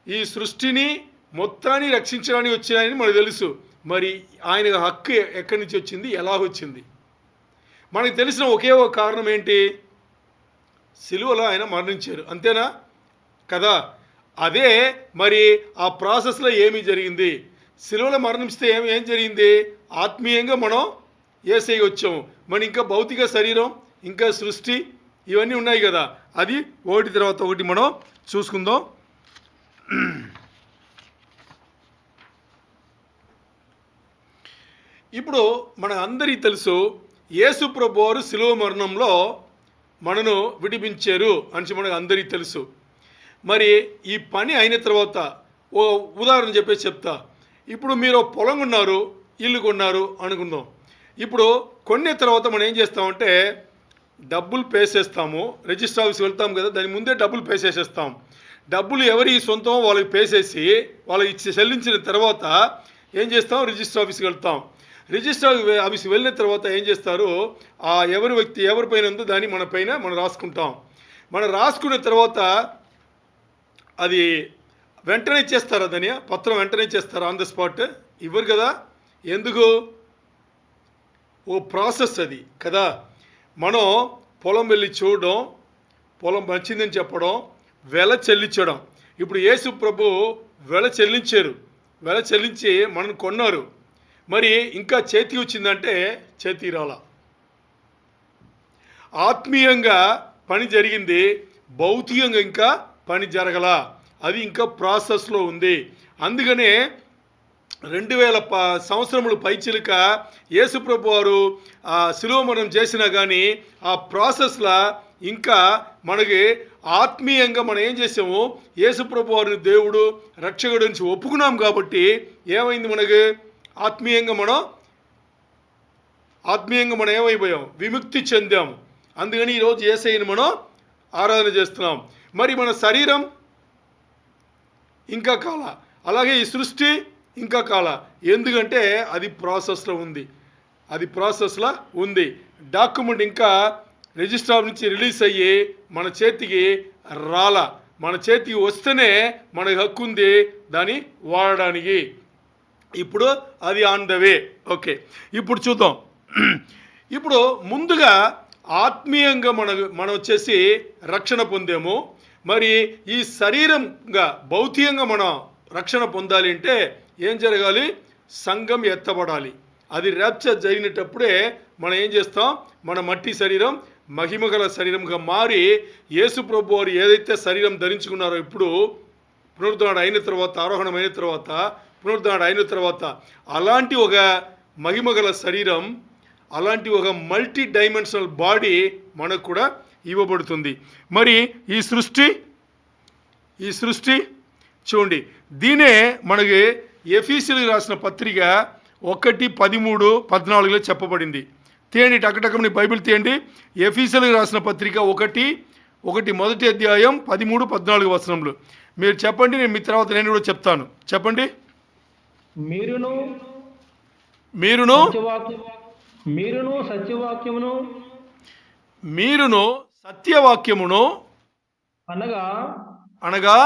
ఈ సృష్టిని మొత్తాన్ని రక్షించడానికి వచ్చినాయని మనకు తెలుసు. మరి ఆయన హక్కు ఎక్కడి నుంచి వచ్చింది, ఎలా వచ్చింది? మనకు తెలిసిన ఒకే ఒక కారణం ఏంటి? సిలువలో ఆయన మరణించారు, అంతేనా కదా. అదే మరి ఆ ప్రాసెస్లో ఏమి జరిగింది? సిలువలో మరణిస్తే ఏం జరిగింది? ఆత్మీయంగా మనం యేసయ్యకి వచ్చాము. మన ఇంకా భౌతిక శరీరం, ఇంకా సృష్టి, ఇవన్నీ ఉన్నాయి కదా. అది ఒకటి తర్వాత ఒకటి మనం చూసుకుందాం. ఇప్పుడు మన అందరికీ తెలుసు, యేసు ప్రభువారు సిలువ మరణంలో మనను విడిపించారు అని మనకు అందరికీ తెలుసు. మరి ఈ పని అయిన తర్వాత ఓ ఉదాహరణ చెప్తా. ఇప్పుడు మీరు పొలం కొన్నారు, ఇల్లు కొన్నారు అనుకుందాం. ఇప్పుడు కొన్న తర్వాత మనం ఏం చేస్తామంటే డబ్బులు పే చేస్తాము. రిజిస్టర్ ఆఫీస్కి వెళ్తాం కదా, దాని ముందే డబ్బులు పే చేసేస్తాం. డబ్బులు ఎవరి సొంతం వాళ్ళకి పే చేసి వాళ్ళకి చెల్లించిన తర్వాత ఏం చేస్తాం? రిజిస్టర్ ఆఫీస్కి వెళ్తాం. రిజిస్టర్ ఆఫీస్కి వెళ్ళిన తర్వాత ఏం చేస్తారు? ఆ ఎవరిపైన ఉందో దాన్ని మన పైన మనం రాసుకుంటాం. మనం రాసుకున్న తర్వాత అది వెంటనే ఇచ్చేస్తారా? దాని పత్రం వెంటనే ఇచ్చేస్తారా? ఆన్ ద స్పాట్ ఇవ్వరు కదా. ఎందుకు? ఓ ప్రాసెస్ అది కదా. మనం పొలం వెళ్ళి చూడడం, పొలం మంచిందని చెప్పడం, వెల చెల్లించడం. ఇప్పుడు యేసు ప్రభు వెల చెల్లించారు. వెల చెల్లించి మనం కొన్నారు. మరి ఇంకా చేతికి వచ్చిందంటే చేతికి రాలా. ఆత్మీయంగా పని జరిగింది, భౌతికంగా ఇంకా పని జరగల. అది ఇంకా ప్రాసెస్లో ఉంది. అందుకనే 2000 సంవత్సరములు పైచిలుక యేసుప్రభు వారు శిలువ మరణం చేసినా కానీ ఆ ప్రాసెస్లో ఇంకా మనకి ఆత్మీయంగా మనం ఏం చేసాము? యేసుప్రభు వారిని దేవుడు రక్షకుడు నుంచి ఒప్పుకున్నాం కాబట్టి ఏమైంది? మనకి ఆత్మీయంగా మనం ఏమైపోయాం? విముక్తి చెందాము. అందుకని ఈరోజు యేసయ్యని మనం ఆరాధన చేస్తున్నాం. మరి మన శరీరం ఇంకా కాల, అలాగే ఈ సృష్టి ఇంకా కాల. ఎందుకంటే అది ప్రాసెస్లో ఉంది. డాక్యుమెంట్ ఇంకా రిజిస్టర్ నుంచి రిలీజ్ అయ్యి మన చేతికి రాల. మన చేతికి వస్తేనే మనకు హక్కు ఉంది దాన్ని వాడడానికి. ఇప్పుడు అది ఆన్ ద వే. ఓకే, ఇప్పుడు చూద్దాం. ఇప్పుడు ముందుగా ఆత్మీయంగా మనం వచ్చేసి రక్షణ పొందాము. మరి ఈ శరీరంగా భౌతికంగా మనం రక్షణ పొందాలి అంటే ఏం జరగాలి? సంఘం ఎత్తబడాలి. అది ర్యాప్చర్ జరిగినప్పుడే మనం ఏం చేస్తాం? మన మట్టి శరీరం మహిమగల శరీరంగా మారి యేసు ప్రభు వారు ఏదైతే శరీరం ధరించుకున్నారో ఇప్పుడు పునరుద్ధరణ అయిన తర్వాత, ఆరోహణం అయిన తర్వాత, పునరుద్ధరణ అయిన తర్వాత అలాంటి ఒక మహిమగల శరీరం, అలాంటి ఒక మల్టీ డైమెన్షనల్ బాడీ మనకు కూడా ఇవ్వబడుతుంది. మరి ఈ సృష్టి చూడండి, దీనే మనకి ఎఫీసీయులకు రాసిన పత్రిక 1:13-14 చెప్పబడింది. తీయండి, టకటకమని బైబిల్ తీయండి. ఎఫీసీయులకు రాసిన పత్రిక 1 మొదటి అధ్యాయం 13-14 వచనములు. మీరు చెప్పండి, నేను మీ తర్వాత నేను కూడా చెప్తాను. చెప్పండి. మీరును సత్యవాక్యమును అనగా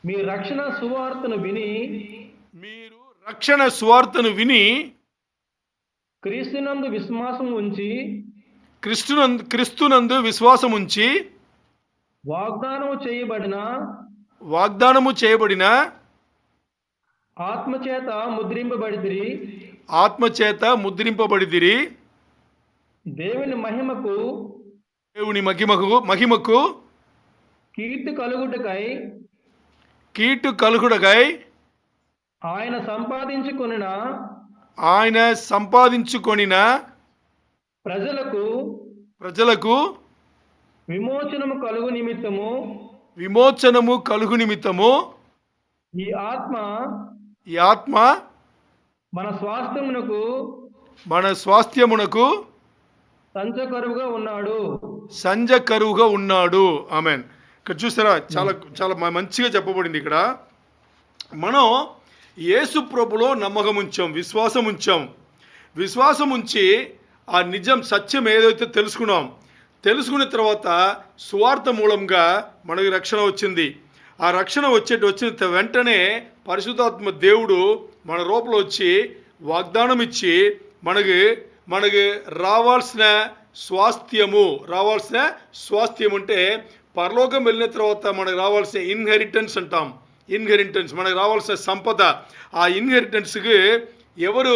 మీరు రక్షణ సువార్తను విని క్రీస్తునందు విశ్వాసం ఉంచి వాగ్దానము చేయబడిన ఆత్మచేత ముద్రింపబడితిరి. దేవుని మహిమకు కీర్తి కలుగుటకై ఆయన సంపాదించుకొనిన ప్రజలకు విమోచనము కలుగు నిమిత్తము ఈ ఆత్మ మన స్వాస్థ్యమునకు సంజకరువుగా ఉన్నాడు. ఆమేన్. ఇక్కడ చూసారా, చాలా చాలా మంచిగా చెప్పబడింది. ఇక్కడ
మనం యేసు ప్రభులో నమ్మకం ఉంచాం, విశ్వాసం ఉంచి ఆ నిజం సత్యం ఏదైతే తెలుసుకున్న తర్వాత సువార్త మూలంగా మనకి రక్షణ వచ్చింది. ఆ రక్షణ వచ్చిన వెంటనే పరిశుద్ధాత్మ దేవుడు మన రూపంలో వచ్చి వాగ్దానం ఇచ్చి మనకి రావాల్సిన స్వాస్థ్యం అంటే పరలోకం వెళ్ళిన తర్వాత మనకు రావాల్సిన ఇన్హెరిటెన్స్ అంటాం. మనకు రావాల్సిన సంపద. ఆ ఇన్హెరిటెన్స్కి ఎవరు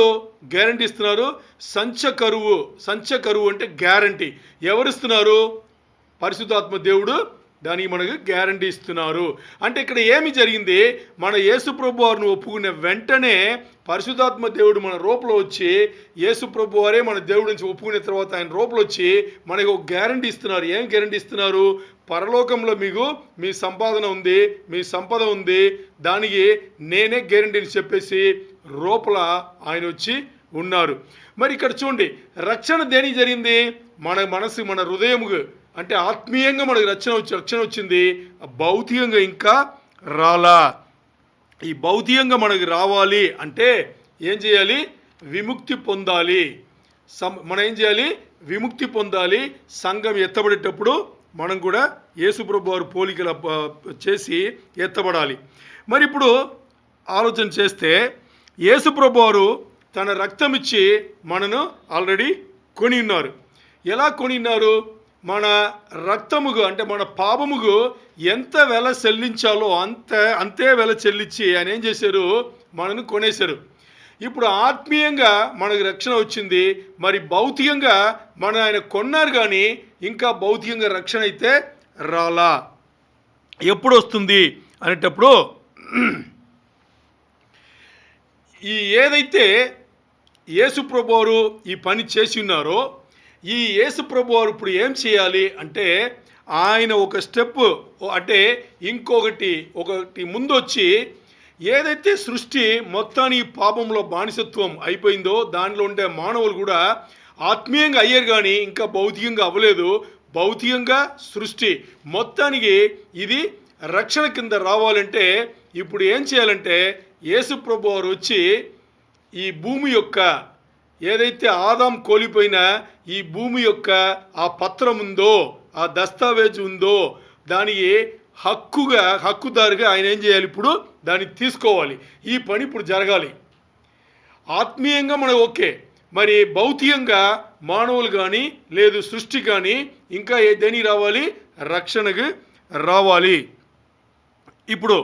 గ్యారంటీ ఇస్తున్నారు? సంచకరువు అంటే గ్యారంటీ ఎవరు ఇస్తున్నారు? పరిశుద్ధాత్మ దేవుడు దానికి మనకు గ్యారంటీ ఇస్తున్నారు. అంటే ఇక్కడ ఏమి జరిగింది? మన యేసు ప్రభు వారిని ఒప్పుకునే వెంటనే పరిశుద్ధాత్మ దేవుడు మన రూపంలో వచ్చి, యేసు ప్రభు వారే మన దేవుడి నుంచి ఒప్పుకునే తర్వాత ఆయన రూపంలో వచ్చి మనకు ఒక గ్యారంటీ ఇస్తున్నారు. ఏం గ్యారంటీ ఇస్తున్నారు? పరలోకంలో మీకు మీ సంపద ఉంది, దానికి నేనే గ్యారంటీని చెప్పేసి రూపల ఆయన వచ్చి ఉన్నారు. మరి ఇక్కడ చూడండి, రక్షణ దేనికి జరిగింది? మన మనసు, మన హృదయముకు, అంటే ఆత్మీయంగా మనకు రక్షణ వచ్చింది. భౌతికంగా ఇంకా రాలా. ఈ భౌతికంగా మనకు రావాలి అంటే ఏం చేయాలి? విముక్తి పొందాలి. మనం ఏం చేయాలి? విముక్తి పొందాలి. సంఘం ఎత్తబడేటప్పుడు మనం కూడా యేసుప్రభు వారు పోలికలు చేసి ఎత్తబడాలి. మరి ఇప్పుడు ఆలోచన చేస్తే యేసుప్రభు వారు తన రక్తం ఇచ్చి మనను ఆల్రెడీ కొని ఉన్నారు. ఎలా కొని ఉన్నారు? మన రక్తముకు అంటే మన పాపముకు ఎంత వెల చెల్లించాలో అంతే వెల చెల్లించి ఆయన ఏం చేశారు? మనను కొనేశారు. ఇప్పుడు ఆత్మీయంగా మనకు రక్షణ వచ్చింది. మరి భౌతికంగా ఆయన కొన్నారు, కానీ ఇంకా భౌతికంగా రక్షణ అయితే రాలా. ఎప్పుడు వస్తుంది అనేటప్పుడు ఏదైతే యేసు ప్రభు వారు ఈ పని చేసి ఉన్నారో, ఈ యేసు ప్రభు వారు ఇప్పుడు ఏం చేయాలి అంటే ఆయన ఒక స్టెప్ అంటే ఒకటి ముందు వచ్చి, ఏదైతే సృష్టి మొత్తాన్ని పాపంలో బానిసత్వం అయిపోయిందో దానిలో ఉండే మానవులు కూడా ఆత్మీయంగా అయ్యారు, కానీ ఇంకా భౌతికంగా అవ్వలేదు. భౌతికంగా సృష్టి మొత్తానికి ఇది రక్షణ కింద రావాలంటే ఇప్పుడు ఏం చేయాలంటే యేసు ప్రభు వారు వచ్చి ఈ భూమి యొక్క ఏదైతే ఆదాం కోల్పోయిన ఈ భూమి యొక్క ఆ పత్రం ఉందో, ఆ దస్తావేజు ఉందో, దానికి హక్కుదారుగా ఆయన ఏం చేయాలి? ఇప్పుడు దాన్ని తీసుకోవాలి. ఈ పని ఇప్పుడు జరగాలి. ఆత్మీయంగా మనకు ఓకే, మరి భౌతికంగా మానవులు కానీ లేదు సృష్టి కానీ ఇంకా దేనికి రావాలి? రక్షణకు రావాలి. ఇప్పుడు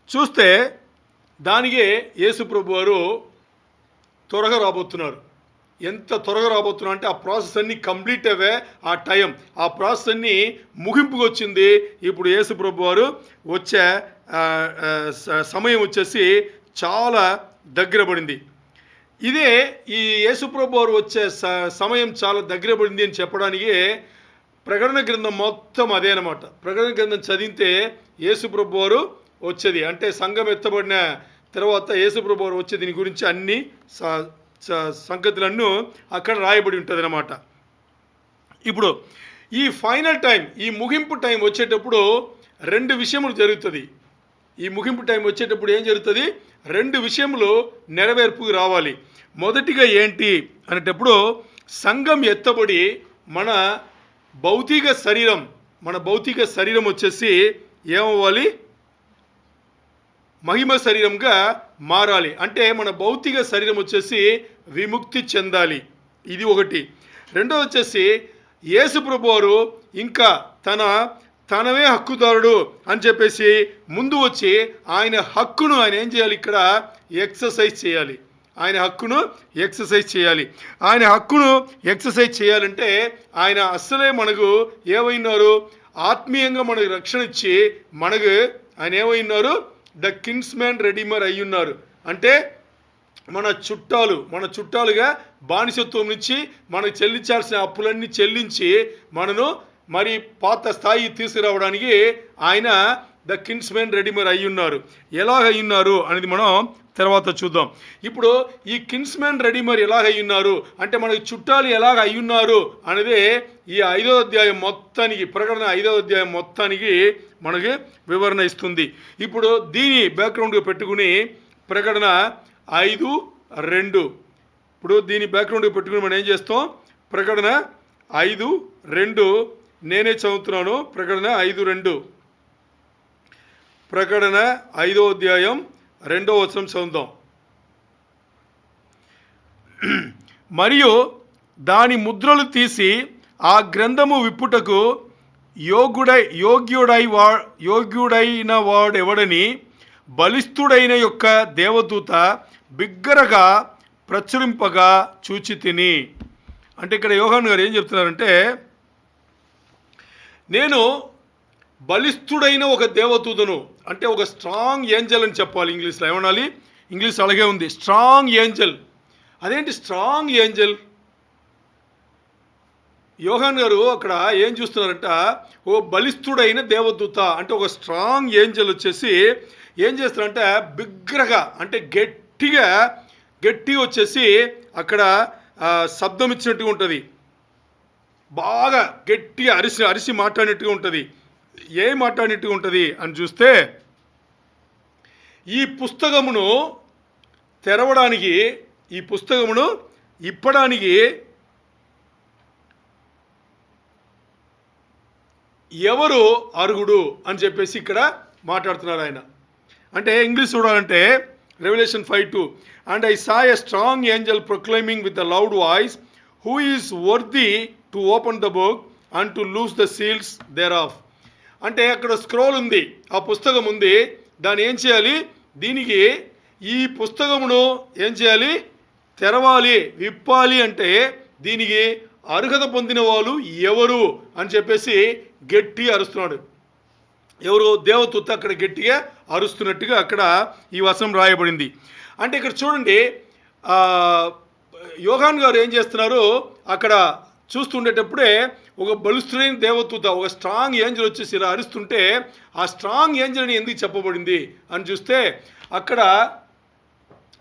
చూస్తే దానికే యేసు ప్రభు వారు త్వరగా రాబోతున్నారు. ఎంత త్వరగా రాబోతున్నారు అంటే ఆ ప్రాసెస్ అన్నీ కంప్లీట్ అవే. ఆ ప్రాసెస్ అన్నీ ముగింపుకు వచ్చింది. ఇప్పుడు యేసు ప్రభు వారు వచ్చే సమయం వచ్చేసి చాలా దగ్గర పడింది. ఇదే ఈ యేసు ప్రభు వారు వచ్చే సమయం చాలా దగ్గర పడింది అని చెప్పడానికి ప్రకటన గ్రంథం మొత్తం అదే అన్నమాట. ప్రకటన గ్రంథం చదివితే యేసు ప్రభు వారు వచ్చేది అంటే సంఘం ఎత్తబడిన తర్వాత యేసు ప్రభు వారు వచ్చే దీని గురించి అన్ని సంగతులన్నీ అక్కడ రాయబడి ఉంటుంది అన్నమాట. ఇప్పుడు ఈ ఫైనల్ టైం, ఈ ముగింపు టైం వచ్చేటప్పుడు రెండు విషయములు జరుగుతుంది. ఈ ముగింపు టైం వచ్చేటప్పుడు ఏం జరుగుతుంది? రెండు విషయములు నెరవేర్పుకు రావాలి. మొదటిగా ఏంటి అనేటప్పుడు సంఘం ఎత్తబడి మన భౌతిక శరీరం వచ్చేసి ఏమవ్వాలి? మహిమ శరీరంగా మారాలి. అంటే మన భౌతిక శరీరం వచ్చేసి విముక్తి చెందాలి. ఇది ఒకటి. రెండోది వచ్చేసి యేసు ప్రభు వారు ఇంకా తనవే హక్కుదారుడు అని చెప్పేసి ముందు వచ్చి ఆయన హక్కును ఆయన ఏం చేయాలి? ఇక్కడ ఎక్సర్సైజ్ చేయాలి. ఆయన హక్కును ఎక్సర్సైజ్ చేయాలంటే ఆయన అస్సలే మనకు ఏమైనారు? ఆత్మీయంగా మనకు రక్షణ ఇచ్చి ఆయన ఏమైనారు? The kinsman redeemer అయ్యున్నారు. అంటే మన చుట్టాలుగా బానిసత్వం నుంచి మనకు చెల్లించాల్సిన అప్పులన్నీ చెల్లించి మనను మరి పాత స్థాయి తీసుకురావడానికి ఆయన ద కిన్స్మెన్ రెడీమర్ అయ్యున్నారు. ఎలాగ అయ్యున్నారు అనేది మనం తర్వాత చూద్దాం. ఇప్పుడు ఈ కిన్స్మెన్ రెడీమర్ ఎలాగ అయ్యున్నారు అంటే మనకి చుట్టాలు ఎలాగ అయ్యున్నారు అనేది ఈ 5వ అధ్యాయం మొత్తానికి, ప్రకటన 5వ అధ్యాయం మొత్తానికి మనకి వివరణ ఇస్తుంది. ఇప్పుడు దీని బ్యాక్గ్రౌండ్గా పెట్టుకుని ప్రకటన 5:2, ఇప్పుడు దీని బ్యాక్గ్రౌండ్గా పెట్టుకుని మనం ఏం చేస్తాం, ప్రకటన 5:2 నేనే చదువుతున్నాను. ప్రకటన 5:2, ప్రకటన 5వ అధ్యాయం 2వ వచనం చదువుతాం. మరియు దాని ముద్రలు తీసి ఆ గ్రంథము విప్పుటకు యోగ్యుడైన వాడెవడని బలిష్ఠుడైన యొక్క దేవదూత బిగ్గరగా ప్రచురింపగా చూచి తిని. అంటే ఇక్కడ యోహాను గారు ఏం చెప్తున్నారంటే, నేను బలిష్ఠుడైన ఒక దేవదూతను, అంటే ఒక స్ట్రాంగ్ ఏంజల్ అని చెప్పాలి ఇంగ్లీష్లో. ఏమనాలి? ఇంగ్లీష్ అలాగే ఉంది, స్ట్రాంగ్ ఏంజల్. అదేంటి స్ట్రాంగ్ ఏంజల్? యోహాన్ గారు అక్కడ ఏం చూస్తున్నారంట, ఓ బలిష్ఠుడైన దేవదూత అంటే ఒక స్ట్రాంగ్ ఏంజల్ వచ్చేసి ఏం చేస్తారంటే బిగ్గరగా అంటే గట్టిగా వచ్చేసి అక్కడ శబ్దం ఇచ్చినట్టుగా ఉంటుంది, బాగా గట్టిగా అరిసి మాట్లాడినట్టుగా ఉంటుంది. ఏం మాట్లాడినట్టుగా ఉంటుంది అని చూస్తే, ఈ పుస్తకమును తెరవడానికి, ఈ పుస్తకమును ఇప్పడానికి ఎవరు అర్హుడు అని చెప్పేసి ఇక్కడ మాట్లాడుతున్నారు ఆయన. అంటే ఇంగ్లీష్ చూడాలంటే Revelation 5:2, and I saw a strong angel proclaiming with a loud voice, who is worthy to open the book and to loose the seals thereof. అంటే అక్కడ స్క్రోల్ ఉంది, ఆ పుస్తకం ఉంది, దాన్ని ఏం చేయాలి, దీనికి ఈ పుస్తకమును ఏం చేయాలి, తెరవాలి, విప్పాలి. అంటే దీనికి అర్హత పొందిన వాళ్ళు ఎవరు అని చెప్పేసి గట్టి అరుస్తున్నాడు. ఎవరు? దేవదూత అక్కడ గట్టిగా అరుస్తున్నట్టుగా అక్కడ ఈ వచనం రాయబడింది. అంటే ఇక్కడ చూడండి, యోహాన్ గారు ఏం చేస్తున్నారు, అక్కడ చూస్తుండేటప్పుడే ఒక బలిష్ఠుడైన దేవదూత, ఒక స్ట్రాంగ్ ఏంజల్ వచ్చేసి ఇలా అరుస్తుంటే, ఆ స్ట్రాంగ్ ఏంజల్ అని ఎందుకు చెప్పబడింది అని చూస్తే, అక్కడ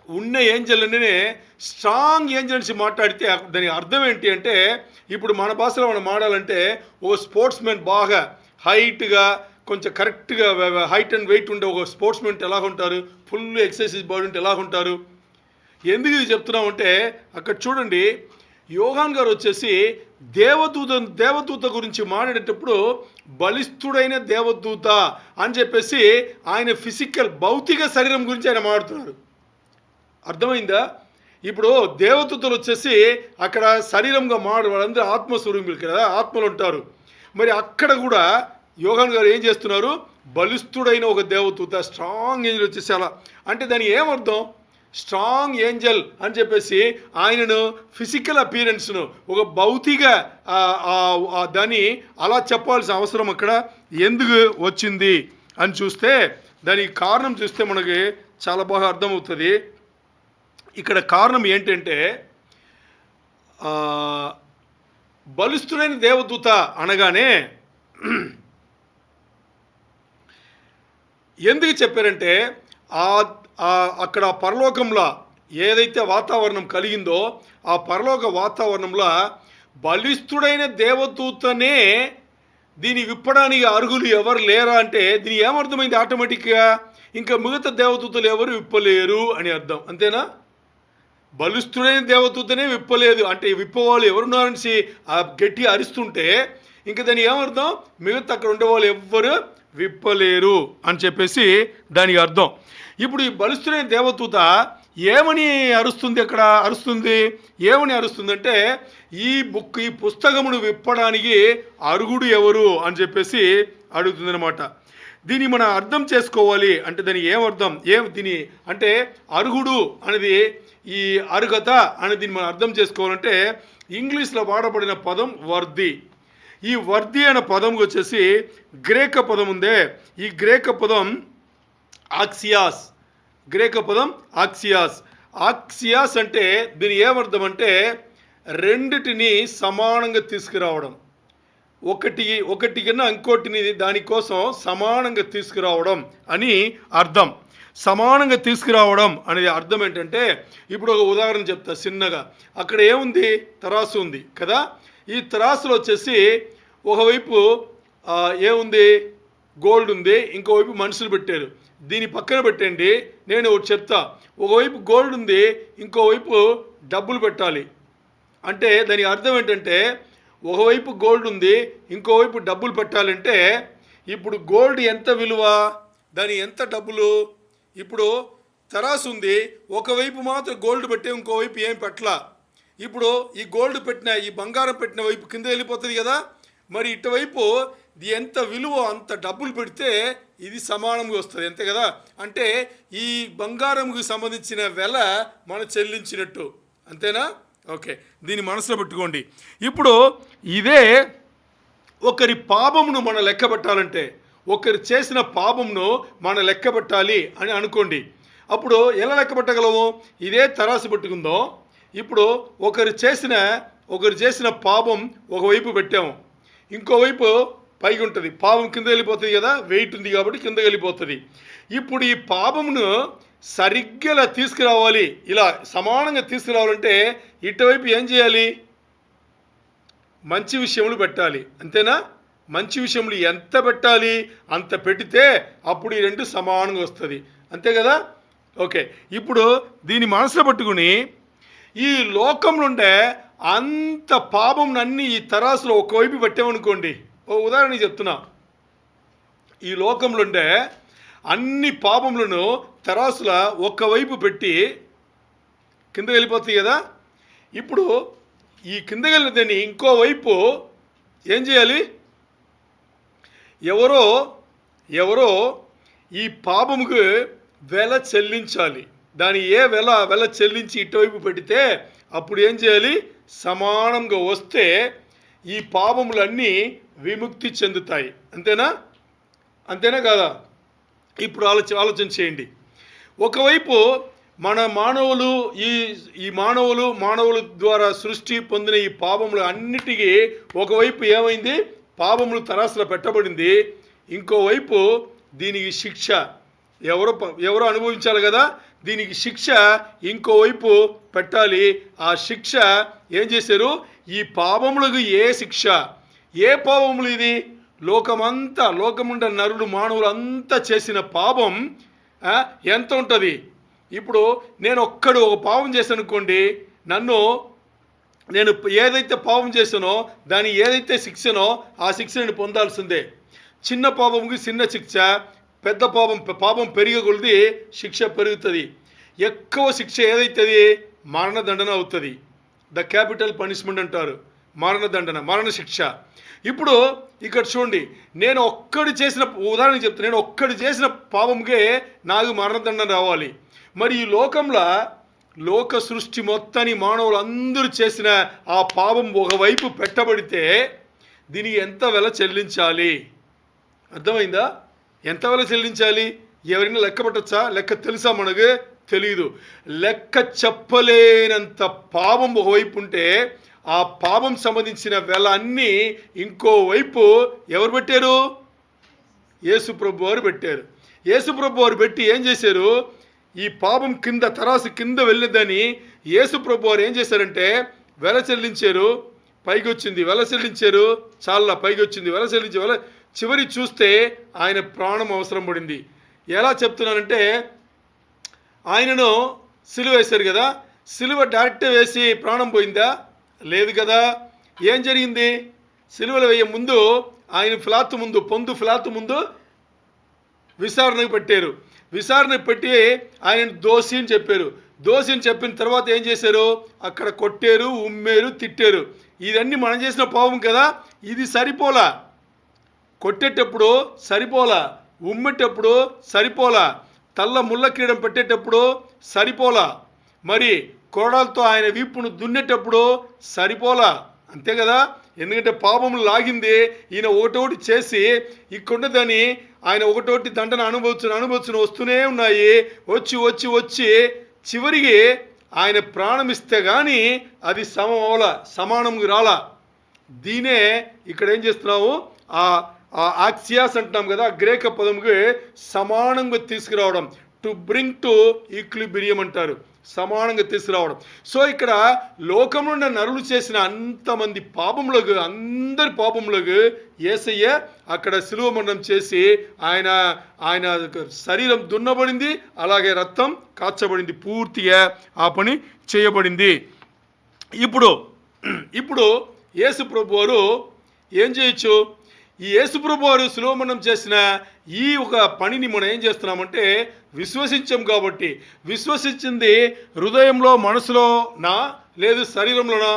ఉన్న ఏంజల్ అనే స్ట్రాంగ్ ఏంజల్ నుంచి మాట్లాడితే దాని అర్థం ఏంటి అంటే, ఇప్పుడు మన భాషలో మనం మాడాలంటే ఒక స్పోర్ట్స్ మెన్ బాగా హైట్గా కొంచెం కరెక్ట్గా హైట్ అండ్ వెయిట్ ఉండే ఒక స్పోర్ట్స్ మెన్ ఎలా ఉంటారు, ఫుల్ ఎక్సర్సైజ్ బాడీ ఉంటే ఎలా ఉంటారు. ఎందుకు ఇది చెప్తున్నామంటే, అక్కడ చూడండి యోహాన్ గారు వచ్చేసి దేవదూత గురించి మాట్లాడేటప్పుడు బలిష్ఠుడైన దేవదూత అని చెప్పేసి ఆయన ఫిజికల్ భౌతిక శరీరం గురించి ఆయన మాట్లాడుతున్నారు. అర్థమైందా? ఇప్పుడు దేవదూతలు వచ్చేసి అక్కడ శరీరంగా వాళ్ళందరూ ఆత్మస్వరూపులు కదా, ఆత్మలు ఉంటారు. మరి అక్కడ కూడా యోహాన్ గారు ఏం చేస్తున్నారు, బలిష్ఠుడైన ఒక దేవదూత స్ట్రాంగ్ ఏంజల్ వచ్చేసి అలా అంటే దాని ఏమర్థం, స్ట్రాంగ్ ఏంజల్ అని చెప్పేసి ఆయనను ఫిజికల్ అపీరెన్స్ను ఒక భౌతిక దాన్ని అలా చెప్పాల్సిన అవసరం అక్కడ ఎందుకు వచ్చింది అని చూస్తే, దానికి కారణం చూస్తే మనకి చాలా బాగా అర్థమవుతుంది. ఇక్కడ కారణం ఏంటంటే, బలిష్ఠుడైన దేవదూత అనగానే ఎందుకు చెప్పారంటే, అక్కడ పరలోకంలో ఏదైతే వాతావరణం కలిగిందో ఆ పరలోక వాతావరణంలో బలిష్ఠుడైన దేవదూతనే దీన్ని విప్పడానికి అర్హులు ఎవరు లేరా అంటే దీని ఏమర్థమైంది ఆటోమేటిక్గా, ఇంకా మిగతా దేవదూతలు ఎవరు విప్పలేరు అని అర్థం. అంతేనా? బలిష్ఠుడైన దేవదూతనే విప్పలేదు అంటే విప్పవాళ్ళు ఎవరున్నారని ఆ గట్టి అరుస్తుంటే ఇంకా దాని ఏమర్థం, మిగతా అక్కడ ఉండేవాళ్ళు ఎవ్వరు విప్పలేరు అని చెప్పేసి దానికి అర్థం. ఇప్పుడు ఈ బలిష్ఠుడైన దేవదూత ఏమని అరుస్తుంది, అక్కడ ఏమని అరుస్తుందంటే, ఈ పుస్తకమును విప్పడానికి అర్హుడు ఎవరు అని చెప్పేసి అడుగుతుందన్నమాట. దీన్ని మనం అర్థం చేసుకోవాలి అంటే దాని ఏమర్థం, దీని అంటే అర్హుడు అనేది, ఈ అర్హత అనేది దీన్ని మనం అర్థం చేసుకోవాలంటే ఇంగ్లీష్లో వాడబడిన పదం వర్ది. ఈ వర్ది అనే పదం వచ్చేసి గ్రేక పదం ఉందే, ఈ గ్రేక పదం ఆక్సియాస్. ఆక్సియాస్ అంటే దీని ఏమర్థం అంటే రెండిటిని సమానంగా తీసుకురావడం, ఒకటి కన్నా ఇంకోటిని దానికోసం సమానంగా తీసుకురావడం అని అర్థం. సమానంగా తీసుకురావడం అనేది అర్థం ఏంటంటే, ఇప్పుడు ఒక ఉదాహరణ చెప్తా చిన్నగా. అక్కడ ఏముంది? తరాసు ఉంది కదా. ఈ తరాసులో వచ్చేసి ఒకవైపు ఏముంది? గోల్డ్ ఉంది, ఇంకోవైపు మనుషులు పెట్టారు. దీని పక్కన పెట్టండి, నేను ఒకటి చెప్తా. ఒకవైపు గోల్డ్ ఉంది, ఇంకోవైపు డబ్బులు పెట్టాలి. అంటే దానికి అర్థం ఏంటంటే, ఒకవైపు గోల్డ్ ఉంది, ఇంకోవైపు డబ్బులు పెట్టాలంటే ఇప్పుడు గోల్డ్ ఎంత విలువ, దాని ఎంత డబ్బులు? ఇప్పుడు తరాసు ఉంది, ఒకవైపు మాత్రం గోల్డ్ పెట్టే, ఇంకోవైపు ఏం పెట్టలా. ఇప్పుడు ఈ గోల్డ్ పెట్టిన, ఈ బంగారం పెట్టిన వైపు కింద వెళ్ళిపోతుంది కదా. మరి ఇటువైపు ఇది ఎంత విలువ అంత డబ్బులు పెడితే ఇది సమానంగా వస్తుంది, అంతే కదా. అంటే ఈ బంగారంకు సంబంధించిన వెల మనం చెల్లించినట్టు, అంతేనా? ఓకే, దీన్ని మనసులో పెట్టుకోండి. ఇప్పుడు ఇదే ఒకరి పాపమును మనం లెక్క పెట్టాలంటే, ఒకరు చేసిన పాపమును మనం లెక్క పెట్టాలి అని అనుకోండి. అప్పుడు ఎలా లెక్క పెట్టగలము? ఇదే తరాసు పెట్టుకుందాం. ఇప్పుడు ఒకరు చేసిన పాపం ఒకవైపు పెట్టాము, ఇంకోవైపు పైకి ఉంటుంది. పాపం కింద వెళ్ళిపోతుంది కదా, వెయిట్ ఉంది కాబట్టి కింద వెళ్ళిపోతుంది. ఇప్పుడు ఈ పాపమును సరిగ్గా ఇలా తీసుకురావాలి, ఇలా సమానంగా తీసుకురావాలంటే ఇటువైపు ఏం చేయాలి? మంచి విషయములు పెట్టాలి, అంతేనా? మంచి విషయములు ఎంత పెట్టాలి అంత పెడితే అప్పుడు ఈ రెండు సమానంగా వస్తుంది, అంతే కదా. ఓకే, ఇప్పుడు దీన్ని మనసులో పట్టుకుని ఈ లోకంలో ఉండే అంత పాపం అన్ని ఈ తరాసులో ఒకవైపు పెట్టామనుకోండి. ఓ ఉదాహరణ చెప్తున్నా. ఈ లోకంలో ఉండే అన్ని పాపములను తరాసుల ఒక్కవైపు పెట్టి కింద వెళ్ళిపోతాయి కదా. ఇప్పుడు ఈ కింద వెళ్ళినదని ఇంకోవైపు ఏం చేయాలి? ఎవరో ఈ పాపముకు వెల చెల్లించాలి. దాని వెల చెల్లించి ఇటువైపు పెడితే అప్పుడు ఏం చేయాలి? సమానంగా వస్తే ఈ పాపములన్నీ విముక్తి చెందుతాయి, అంతేనా కాదా? ఇప్పుడు ఆలోచన చేయండి. ఒకవైపు మన మానవులు ఈ మానవుల ద్వారా సృష్టి పొందిన ఈ పాపములు అన్నిటికీ ఒకవైపు ఏమైంది? పాపములు తరాసులో పెట్టబడింది. ఇంకోవైపు దీనికి శిక్ష ఎవరో అనుభవించాలి కదా. దీనికి శిక్ష ఇంకోవైపు పెట్టాలి. ఆ శిక్ష ఏం చేశారు? ఈ పాపములకు ఏ శిక్ష, ఏ పాపములు? ఇది లోకముండ నరుడు మానవులు అంతా చేసిన పాపం ఎంత ఉంటుంది? ఇప్పుడు నేను ఒక పాపం చేశాను అనుకోండి, నేను ఏదైతే పాపం చేశానో దాని ఏదైతే శిక్షనో ఆ శిక్ష నేను పొందాల్సిందే. చిన్న పాపంకి చిన్న శిక్ష, పెద్ద పాపం పెరిగే కొలది శిక్ష పెరుగుతుంది. ఎక్కువ శిక్ష ఏదైతుంది? మరణదండన అవుతుంది. ద క్యాపిటల్ పనిష్మెంట్ అంటారు, మరణదండన, మరణ శిక్ష. ఇప్పుడు ఇక్కడ చూడండి, నేను ఒక్కడు చేసిన ఉదాహరణ చెప్తాను. నేను ఒక్కడు చేసిన పాపంకే నాకు మరణదండన రావాలి. మరి ఈ లోక సృష్టి మొత్తాన్ని మానవులు అందరూ చేసిన ఆ పాపం ఒకవైపు పెట్టబడితే దీనికి ఎంత వెల చెల్లించాలి? అర్థమైందా? ఎంత వెల చెల్లించాలి? ఎవరైనా లెక్క పెట్టచ్చా? లెక్క తెలుసా? మనకు తెలియదు. లెక్క చెప్పలేనంత పాపం ఒకవైపు ఉంటే ఆ పాపం సంబంధించిన వెల అన్నీ ఇంకోవైపు ఎవరు పెట్టారు? యేసుప్రభు వారు పెట్టారు. యేసుప్రభు వారు పెట్టి ఏం చేశారు? ఈ పాపం కింద తరాసు కింద వెళ్ళిందని యేసుప్రభు వారు ఏం చేశారంటే వెల చెల్లించారు. పైకి వచ్చింది, వెల చెల్లించారు. చాలా పైకి వచ్చింది, వెల చెల్లించి చివరి చూస్తే ఆయన ప్రాణం అవసరం పడింది. ఎలా చెప్తున్నానంటే, ఆయనను సిలువ వేశారు కదా. సిలువ డైరెక్ట్ వేసి ప్రాణం పోయిందా? లేదు కదా. ఏం జరిగింది? సిలువలు వేయ ముందు ఆయన పొందు ఫిలాతు ముందు విచారణకు పెట్టారు. విచారణ పెట్టి ఆయన దోషి అని చెప్పారు. దోషి అని చెప్పిన తర్వాత ఏం చేశారు? అక్కడ కొట్టారు, ఉమ్మారు, తిట్టారు. ఇదన్నీ మనం చేసిన పాపం కదా. ఇది సరిపోలా. కొట్టేటప్పుడు సరిపోలా, ఉమ్మేటప్పుడు సరిపోలా, తల్ల ముళ్ళ క్రీడం పెట్టేటప్పుడు సరిపోలా, మరి కోడలతో ఆయన వీపును దున్నేటప్పుడు సరిపోలా, అంతే కదా. ఎందుకంటే పాపములు లాగింది. ఈయన ఒకటోటి చేసి ఇక్కడున్నదని ఆయన ఒకటోటి దండన అనుభవించిన వస్తూనే ఉన్నాయి. వచ్చి చివరికి ఆయన ప్రాణమిస్తే కానీ అది సమానంగా రాలా. దీనే ఇక్కడ ఏం చేస్తున్నాము, ఆ ఆక్సియాస్ అంటున్నాం కదా, గ్రేక పదముకి సమానంగా తీసుకురావడం, టు బ్రింగ్ టు ఈక్విలిబ్రియం అంటారు, సమానంగా తీసుకురావడం. సో ఇక్కడ లోకంలో ఉన్న నరులు చేసిన అంతమంది పాపములకు, అందరి పాపములకు యేసయ్య అక్కడ శిలువ మరణం చేసి ఆయన శరీరం దున్నబడింది, అలాగే రక్తం కాచబడింది, పూర్తిగా ఆ పని చేయబడింది. ఇప్పుడు యేసు ప్రభు వారు ఏం చేయొచ్చు? ఈ యేసు ప్రభు వారు శిలువ మరణం చేసిన ఈ ఒక పనిని మనం ఏం చేస్తున్నామంటే విశ్వసించాం. కాబట్టి విశ్వసించింది హృదయంలో, మనసులోనా, లేదు శరీరంలోనా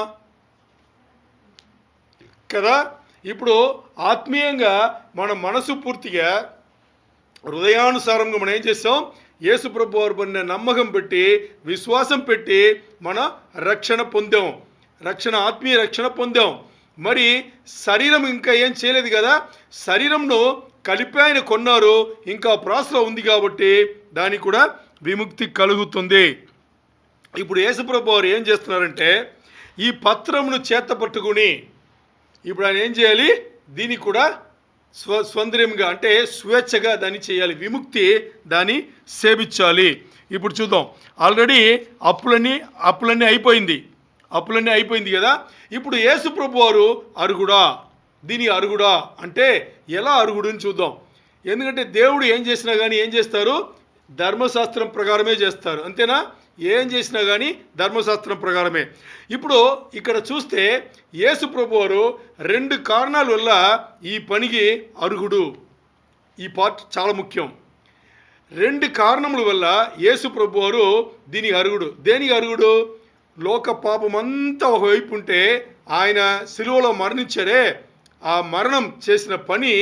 కదా? ఇప్పుడు ఆత్మీయంగా మన మనసు పూర్తిగా హృదయానుసారంగా మనం ఏం చేస్తాం? యేసు ప్రభు వారి పైన నమ్మకం పెట్టి, విశ్వాసం పెట్టి మన రక్షణ పొందాం, ఆత్మీయ రక్షణ పొందాం. మరి శరీరం ఇంకా ఏం చేయలేదు కదా, శరీరంను కలిపి ఆయన కొన్నారు, ఇంకా ప్రాసలో ఉంది కాబట్టి దానికి కూడా విముక్తి కలుగుతుంది. ఇప్పుడు యేసుప్రభు వారు ఏం చేస్తున్నారంటే ఈ పత్రమును చేత పట్టుకుని ఇప్పుడు ఆయన ఏం చేయాలి? దీనికి కూడా స్వంద్రంగా అంటే స్వేచ్ఛగా దాన్ని చేయాలి, విముక్తి దాన్ని సేవించాలి. ఇప్పుడు చూద్దాం, ఆల్రెడీ అప్పులన్నీ అయిపోయింది కదా. ఇప్పుడు యేసు ప్రభు వారు అరుగుడా, దీని అరుగుడా అంటే ఎలా అరుగుడు అని చూద్దాం. ఎందుకంటే దేవుడు ఏం చేసినా కానీ ఏం చేస్తారు? ధర్మశాస్త్రం ప్రకారమే చేస్తారు, అంతేనా? ఏం చేసినా కానీ ధర్మశాస్త్రం ప్రకారమే. ఇప్పుడు ఇక్కడ చూస్తే యేసు ప్రభు వారు 2 కారణాల వల్ల ఈ పనికి అరుగుడు. ఈ పార్ట్ చాలా ముఖ్యం. 2 కారణముల వల్ల యేసు ప్రభు వారు దీనికి అరుగుడు. దేనికి అరుగుడు? లోక పాపమంతా ఒకవైపు ఉంటే ఆయన సిలువలో మరణించారే, ఆ మరణం చేసిన పని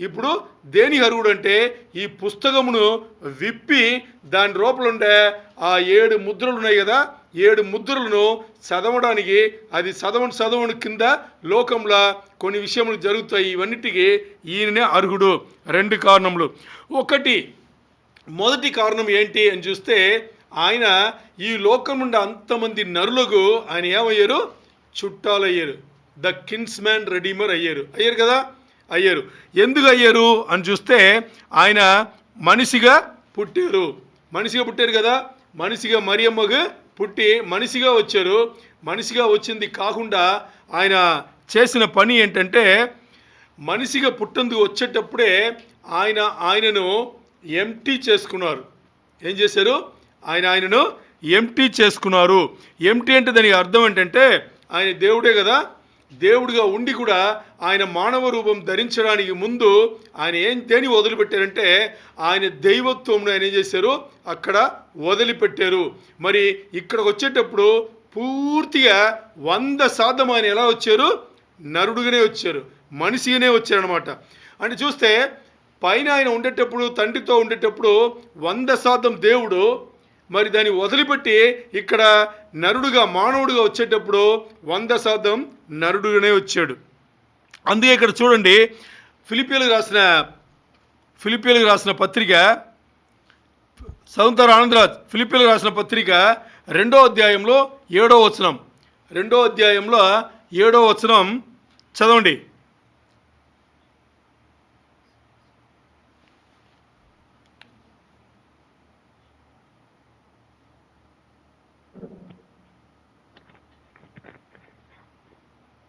ఇప్పుడు దేని అరుగుడు అంటే ఈ పుస్తకమును విప్పి దాని లోపల ఉండే ఆ 7 ముద్రలు ఉన్నాయి కదా, 7 ముద్రలను చదవడానికి, అది చదవని కింద లోకంలో కొన్ని విషయములు జరుగుతాయి. ఇవన్నిటికీ ఈయననే అర్హుడు. 2 కారణములు. మొదటి కారణం ఏంటి అని చూస్తే ఆయన ఈ లోకం నుండి అంతమంది నరులకు ఆయన ఏమయ్యారు? చుట్టాలు అయ్యారు. ద కిన్స్మ్యాన్ రెడీమర్ అయ్యారు కదా, అయ్యారు. ఎందుకు అయ్యారు అని చూస్తే ఆయన మనిషిగా పుట్టారు కదా, మనిషిగా మరియమ్మగా పుట్టి మనిషిగా వచ్చారు. మనిషిగా వచ్చింది కాకుండా ఆయన చేసిన పని ఏంటంటే మనిషిగా పుట్టందుకు వచ్చేటప్పుడే ఆయనను ఎంటీ చేసుకున్నారు. ఏం చేశారు? ఆయనను ఎంటీ చేసుకున్నారు. ఎంటీ అంటే దానికి అర్థం ఏంటంటే ఆయన దేవుడే కదా, దేవుడిగా ఉండి కూడా ఆయన మానవ రూపం ధరించడానికి ముందు ఆయన దేని వదిలిపెట్టారంటే ఆయన దైవత్వంను ఆయన ఏం చేశారు? అక్కడ వదిలిపెట్టారు. మరి ఇక్కడికి వచ్చేటప్పుడు పూర్తిగా 100% ఆయన ఎలా వచ్చారు? నరుడుగానే వచ్చారు, మనిషిగానే వచ్చారనమాట. అంటే చూస్తే పైన ఆయన ఉండేటప్పుడు, తండ్రితో ఉండేటప్పుడు 100% దేవుడు, మరి దాన్ని వదిలిపెట్టి ఇక్కడ నరుడుగా, మానవుడిగా వచ్చేటప్పుడు 100% నరుడుగానే వచ్చాడు. అందుకే ఇక్కడ చూడండి, ఫిలిప్పీలకు రాసిన పత్రిక, సౌందర ఆనందరాజ్ ఫిలిప్పీలకు రాసిన పత్రిక 2వ అధ్యాయంలో 7వ వచనం, 2వ అధ్యాయంలో 7వ వచనం చదవండి.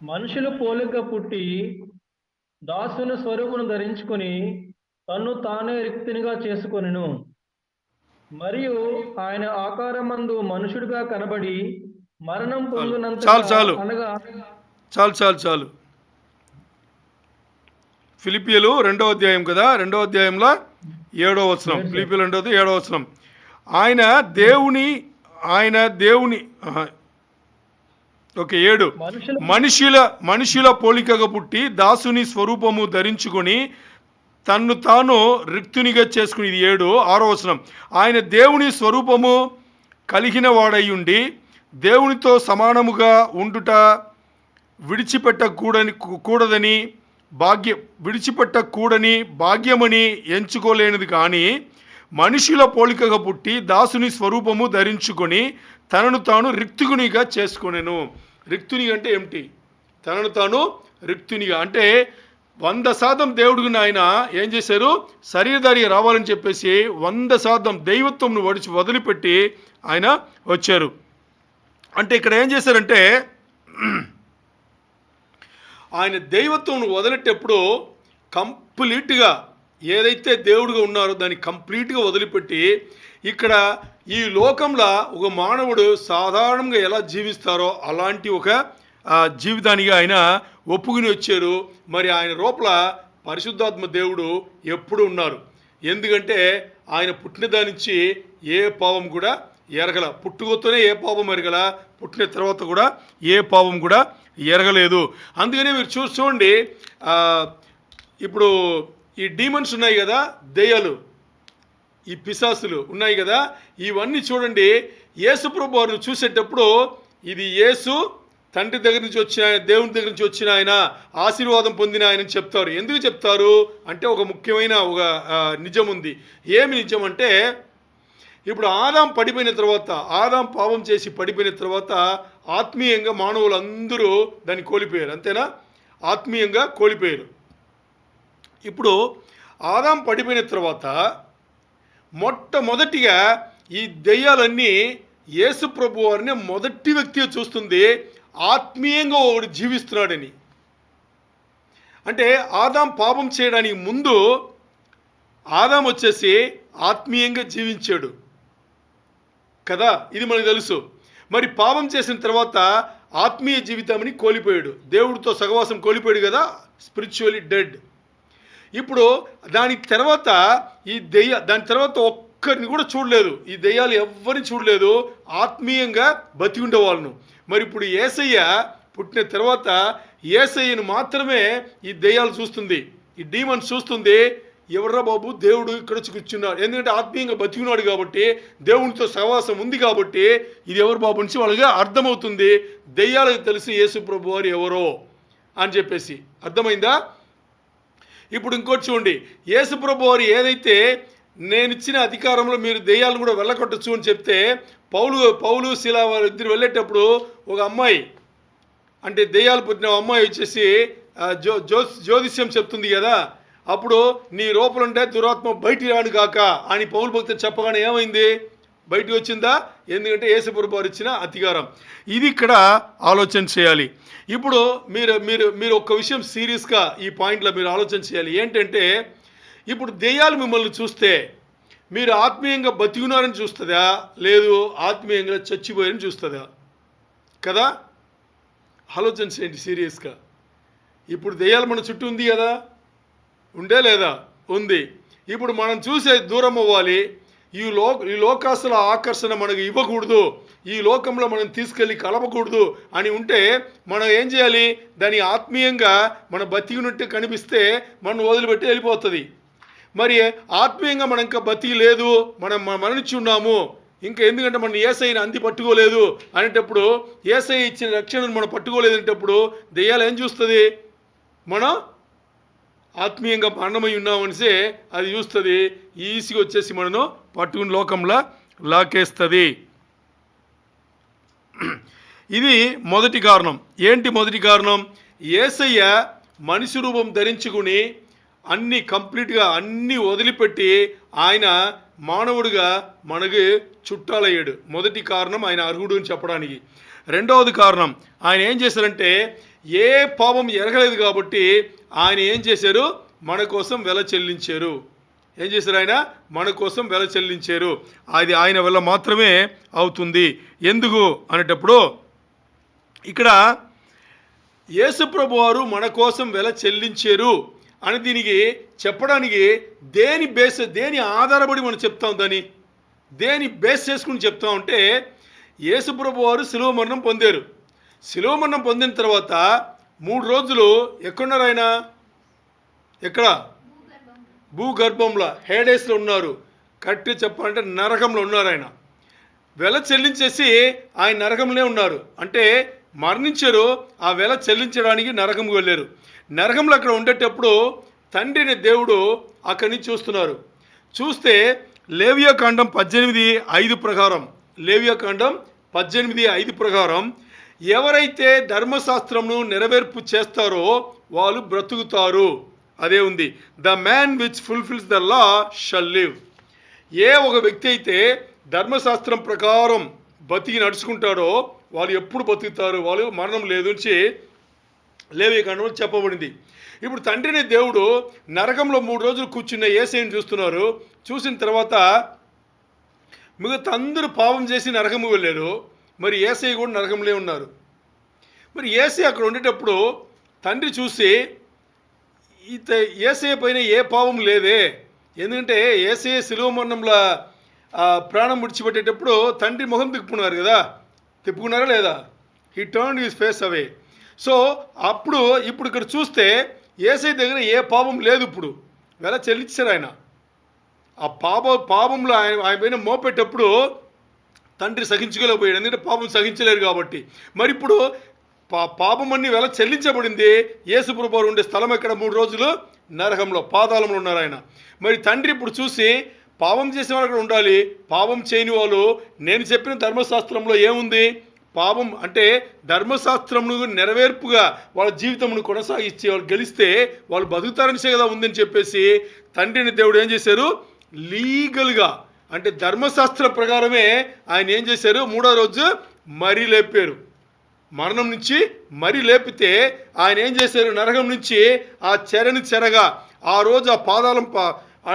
మనుషులు పోలిక పుట్టి దాసుని స్వరూపును ధరించుకొని తన్ను తానే రిక్తునిగా చేసుకొనెను. మరియు ఆయన ఆకారమందు మనుషుడిగా కనబడి మరణం పొందినంత
చాలు. ఫిలిప్పీలు 2వ అధ్యాయం కదా, 2వ అధ్యాయంలో 7వ వచనం, ఫిలిప్పీలు 2వ 7వ వచనం. ఆయన దేవుని 7 మనుషుల పోలికగా పుట్టి దాసుని స్వరూపము ధరించుకొని తన్ను తాను రిక్తునిగా చేసుకుని, ఇది 7. 6వ వచనం. ఆయన దేవుని స్వరూపము కలిగిన వాడయ్యుండి దేవునితో సమానముగా ఉండుట విడిచిపెట్టకూడని భాగ్యమని ఎంచుకోలేనిది కానీ మనుషుల పోలికగా పుట్టి దాసుని స్వరూపము ధరించుకొని తనను తాను రిక్తునిగా చేసుకొనెను. రిక్తుని అంటే ఏమిటి? తనను తాను రిక్తునిగా, అంటే 100% దేవుడిని ఆయన ఏం చేశారు, శరీరధారిగా రావాలని చెప్పేసి 100% దైవత్వంను వదిలిపెట్టి ఆయన వచ్చారు. అంటే ఇక్కడ ఏం చేశారంటే ఆయన దైవత్వంను వదిలేటప్పుడు కంప్లీట్గా ఏదైతే దేవుడిగా ఉన్నారో దాన్ని కంప్లీట్గా వదిలిపెట్టి ఇక్కడ ఈ లోకంలో ఒక మానవుడు సాధారణంగా ఎలా జీవిస్తారో అలాంటి ఒక జీవితానికి ఆయన ఒప్పుకుని వచ్చారు. మరి ఆయన లోపల పరిశుద్ధాత్మ దేవుడు ఎప్పుడు ఉన్నారు. ఎందుకంటే ఆయన పుట్టిన దాని నుంచి ఏ పాపం కూడా ఎరగల, పుట్టుకతోనే ఏ పాపం ఎరగల, పుట్టిన తర్వాత కూడా ఏ పాపం కూడా ఎరగలేదు. అందుకనే మీరు చూడండి, ఇప్పుడు ఈ డీమన్స్ ఉన్నాయి కదా, దెయ్యాలు, ఈ పిశాసులు ఉన్నాయి కదా, ఇవన్నీ చూడండి. యేసు ప్రభు వారిని చూసేటప్పుడు ఇది యేసు తండ్రి దగ్గర నుంచి వచ్చిన ఆయన, దేవుని దగ్గర నుంచి వచ్చిన ఆయన, ఆశీర్వాదం పొందిన ఆయన అని చెప్తారు. ఎందుకు చెప్తారు అంటే ఒక ముఖ్యమైన ఒక నిజం ఉంది. ఏమి నిజం అంటే ఇప్పుడు ఆదాం పడిపోయిన తర్వాత, ఆదాం పాపం చేసి పడిపోయిన తర్వాత ఆత్మీయంగా మానవులందరూ దాన్ని కోల్పోయారు. అంతేనా? ఆత్మీయంగా కోల్పోయారు. ఇప్పుడు ఆదాం పడిపోయిన తర్వాత మొట్టమొదటిగా ఈ దెయ్యాలన్నీ యేసు ప్రభు వారిని మొదటి వ్యక్తిగా చూస్తుంది, ఆత్మీయంగా ఒకడు జీవిస్తున్నాడని. అంటే ఆదాం పాపం చేయడానికి ముందు ఆదాం వచ్చేసి ఆత్మీయంగా జీవించాడు కదా, ఇది మనకు తెలుసు. మరి పాపం చేసిన తర్వాత ఆత్మీయ జీవితాన్ని కోల్పోయాడు, దేవుడితో సహవాసం కోల్పోయాడు కదా, స్పిరిచువల్లీ డెడ్. ఇప్పుడు దాని తర్వాత దాని తర్వాత ఒక్కరిని కూడా చూడలేదు, ఈ దెయ్యాలు ఎవరిని చూడలేదు, ఆత్మీయంగా బతికి ఉండే వాళ్ళను. మరి ఇప్పుడు యేసయ్య పుట్టిన తర్వాత యేసయ్యను మాత్రమే ఈ దెయ్యాలు చూస్తుంది, ఈ డీమన్స్ చూస్తుంది. ఎవర్రా బాబు, దేవుడు ఇక్కడ వచ్చి కూర్చున్నాడు, ఎందుకంటే ఆత్మీయంగా బతికున్నాడు కాబట్టి, దేవునితో సహవాసం ఉంది కాబట్టి ఇది ఎవరు బాబు నుంచి వాళ్ళకి అర్థమవుతుంది. దెయ్యాలకు తెలిసి యేసు ప్రభు వారు ఎవరో అని చెప్పేసి అర్థమైందా? ఇప్పుడు ఇంకోటి చూడండి, యేసు ప్రభు వారు ఏదైతే నేను ఇచ్చిన అధికారంలో మీరు దెయ్యాలను కూడా వెళ్ళకొట్టచ్చు అని చెప్తే, పౌలు శీల వారు ఇద్దరు వెళ్ళేటప్పుడు ఒక అమ్మాయి, అంటే దెయ్యాలు పుట్టిన అమ్మాయి వచ్చేసి జ్యోతిష్యం చెప్తుంది కదా, అప్పుడు నీ లోపలుంటే దురాత్మ బయటికి రాను కాక అని పౌలు భక్తులు చెప్పగానే ఏమైంది, బయటికి వచ్చిందా? ఎందుకంటే యేసు ప్రభు వారు ఇచ్చిన అధికారం. ఇది ఇక్కడ ఆలోచన చేయాలి. ఇప్పుడు మీరు ఒక్క విషయం సీరియస్గా ఈ పాయింట్లో మీరు ఆలోచన చేయాలి. ఏంటంటే ఇప్పుడు దెయ్యాలు మిమ్మల్ని చూస్తే మీరు ఆత్మీయంగా బతికున్నారని చూస్తుందా, లేదు ఆత్మీయంగా చచ్చిపోయారని చూస్తుందా? కదా, ఆలోచన చేయండి సీరియస్గా. ఇప్పుడు దెయ్యాలు మన చుట్టూ ఉంది కదా, ఉండే లేదా? ఉంది. ఇప్పుడు మనం చూసే దూరం అవ్వాలి. ఈ లోకాసుల ఆకర్షణ మనకు ఇవ్వకూడదు, ఈ లోకంలో మనం తీసుకెళ్ళి కలపకూడదు అని ఉంటే మనం ఏం చేయాలి, దాని ఆత్మీయంగా మన బతికినట్టు కనిపిస్తే మనం వదిలిపెట్టి వెళ్ళిపోతుంది. మరి ఆత్మీయంగా మనం ఇంకా బతికి లేదు, మనం మరణించి ఉన్నాము ఇంకా, ఎందుకంటే మనం యేసయ్యని అంది పట్టుకోలేదు అనేటప్పుడు, యేసయ్య ఇచ్చిన రక్షణను మనం పట్టుకోలేదు అనేటప్పుడు దెయ్యాలు ఏం చూస్తుంది, మనం ఆత్మీయంగా మరణమై ఉన్నామనిసే అది చూస్తుంది, ఈజీగా వచ్చేసి మనను పట్టుకుని లోకంలో లాకేస్తుంది. ఇది మొదటి కారణం. ఏంటి మొదటి కారణం? యేసయ్య మనిషి రూపం ధరించుకుని అన్నీ కంప్లీట్గా అన్నీ వదిలిపెట్టి ఆయన మానవుడిగా మనకి చుట్టాలయ్యాడు. మొదటి కారణం ఆయన అర్హుడు అని చెప్పడానికి. రెండవది కారణం, ఆయన ఏం చేశారంటే ఏ పాపం ఎరగలేదు కాబట్టి ఆయన ఏం చేశారు, మన కోసం వెల చెల్లించారు. ఏం చేశారు? ఆయన మన కోసం వెల చెల్లించారు. అది ఆయన వల్ల మాత్రమే అవుతుంది. ఎందుకు అనేటప్పుడు ఇక్కడ యేసు ప్రభు వారు మన కోసం వెల చెల్లించారు అని దీనికి చెప్పడానికి దేని ఆధారపడి మనం చెప్తాం, దేని బేస్ చేసుకుని చెప్తామంటే, యేసు ప్రభు వారు శిలువ మరణం పొందారు. శిలువ మరణం పొందిన తర్వాత 3 రోజులు ఎక్కడున్నారు ఆయన? ఎక్కడ? భూగర్భంలో, హేడేస్లో ఉన్నారు. కరెక్ట్గా చెప్పాలంటే నరకంలో ఉన్నారు. ఆయన వెల చెల్లించేసి ఆయన నరకంలో ఉన్నారు. అంటే మరణించారు, ఆ వెల చెల్లించడానికి నరకంకి వెళ్ళారు. నరకంలో అక్కడ ఉండేటప్పుడు తండ్రిని దేవుడు అక్కడి నుంచి చూస్తున్నారు. చూస్తే లేవియాకాండం 18:5 ప్రకారం, లేవియాకాండం 18:5 ప్రకారం ఎవరైతే ధర్మశాస్త్రంను నెరవేర్పు చేస్తారో వాళ్ళు బ్రతుకుతారు. అదే ఉంది, the man which fulfils the law shall live. ఏ ఒక వ్యక్తి అయితే ధర్మశాస్త్రం ప్రకారం బతికి నడుచుకుంటాడో వాళ్ళు ఎప్పుడు బతుకుతారు, వాళ్ళు మరణం లేదు నుంచి లేవికాండంలో చెప్పబడింది. ఇప్పుడు తండ్రిని దేవుడు నరకంలో 3 రోజులు కూర్చున్న యేసయ్యను చూస్తున్నారు. చూసిన తర్వాత మిగతా అందరూ పాపం చేసి నరకము వెళ్ళారు. మరి యేసయ్య కూడా నరకంలో ఉన్నారు. మరి యేసయ్య అక్కడ ఉండేటప్పుడు తండ్రి చూసి యేసయ్య పైన ఏ పాపం లేదే, ఎందుకంటే యేసయ్య శిలువ మరణంలో ప్రాణం విడిచిపెట్టేటప్పుడు తండ్రి ముఖం తిప్పుకున్నారు కదా, తిప్పుకున్నారా లేదా? He turn his face away. So ఇప్పుడు ఇక్కడ చూస్తే యేసయ్య దగ్గర ఏ పాపం లేదు. ఇప్పుడు వెల చెల్లించారు ఆయన. ఆ పాపంలో ఆయన పైన మోపేటప్పుడు తండ్రి సహించుకోలేకపోయాడు, ఎందుకంటే పాపం సహించలేరు కాబట్టి. మరి ఇప్పుడు పాపం అన్ని వెల చెల్లించబడింది. యేసుప్రభు ఉండే స్థలం ఎక్కడ? 3 రోజులు నరకంలో, పాతాళంలో ఉన్నారు ఆయన. మరి తండ్రి ఇప్పుడు చూసి పాపం చేసే వాళ్ళు అక్కడ ఉండాలి, పాపం చేయని వాళ్ళు, నేను చెప్పిన ధర్మశాస్త్రంలో ఏముంది? పాపం అంటే ధర్మశాస్త్రమును నెరవేర్పుగా వాళ్ళ జీవితమును కొనసాగించి వాళ్ళు గెలిస్తే వాళ్ళు బతుకుతారనిసే కదా ఉందని చెప్పేసి తండ్రిని దేవుడు ఏం చేశారు? లీగల్గా అంటే ధర్మశాస్త్ర ప్రకారమే ఆయన ఏం చేశారు? 3వ రోజు మరీ లేపారు. మరణం నుంచి మరీ లేపితే ఆయన ఏం చేశారు? నరకం నుంచి ఆ చెరగా ఆ రోజు ఆ పాదాలం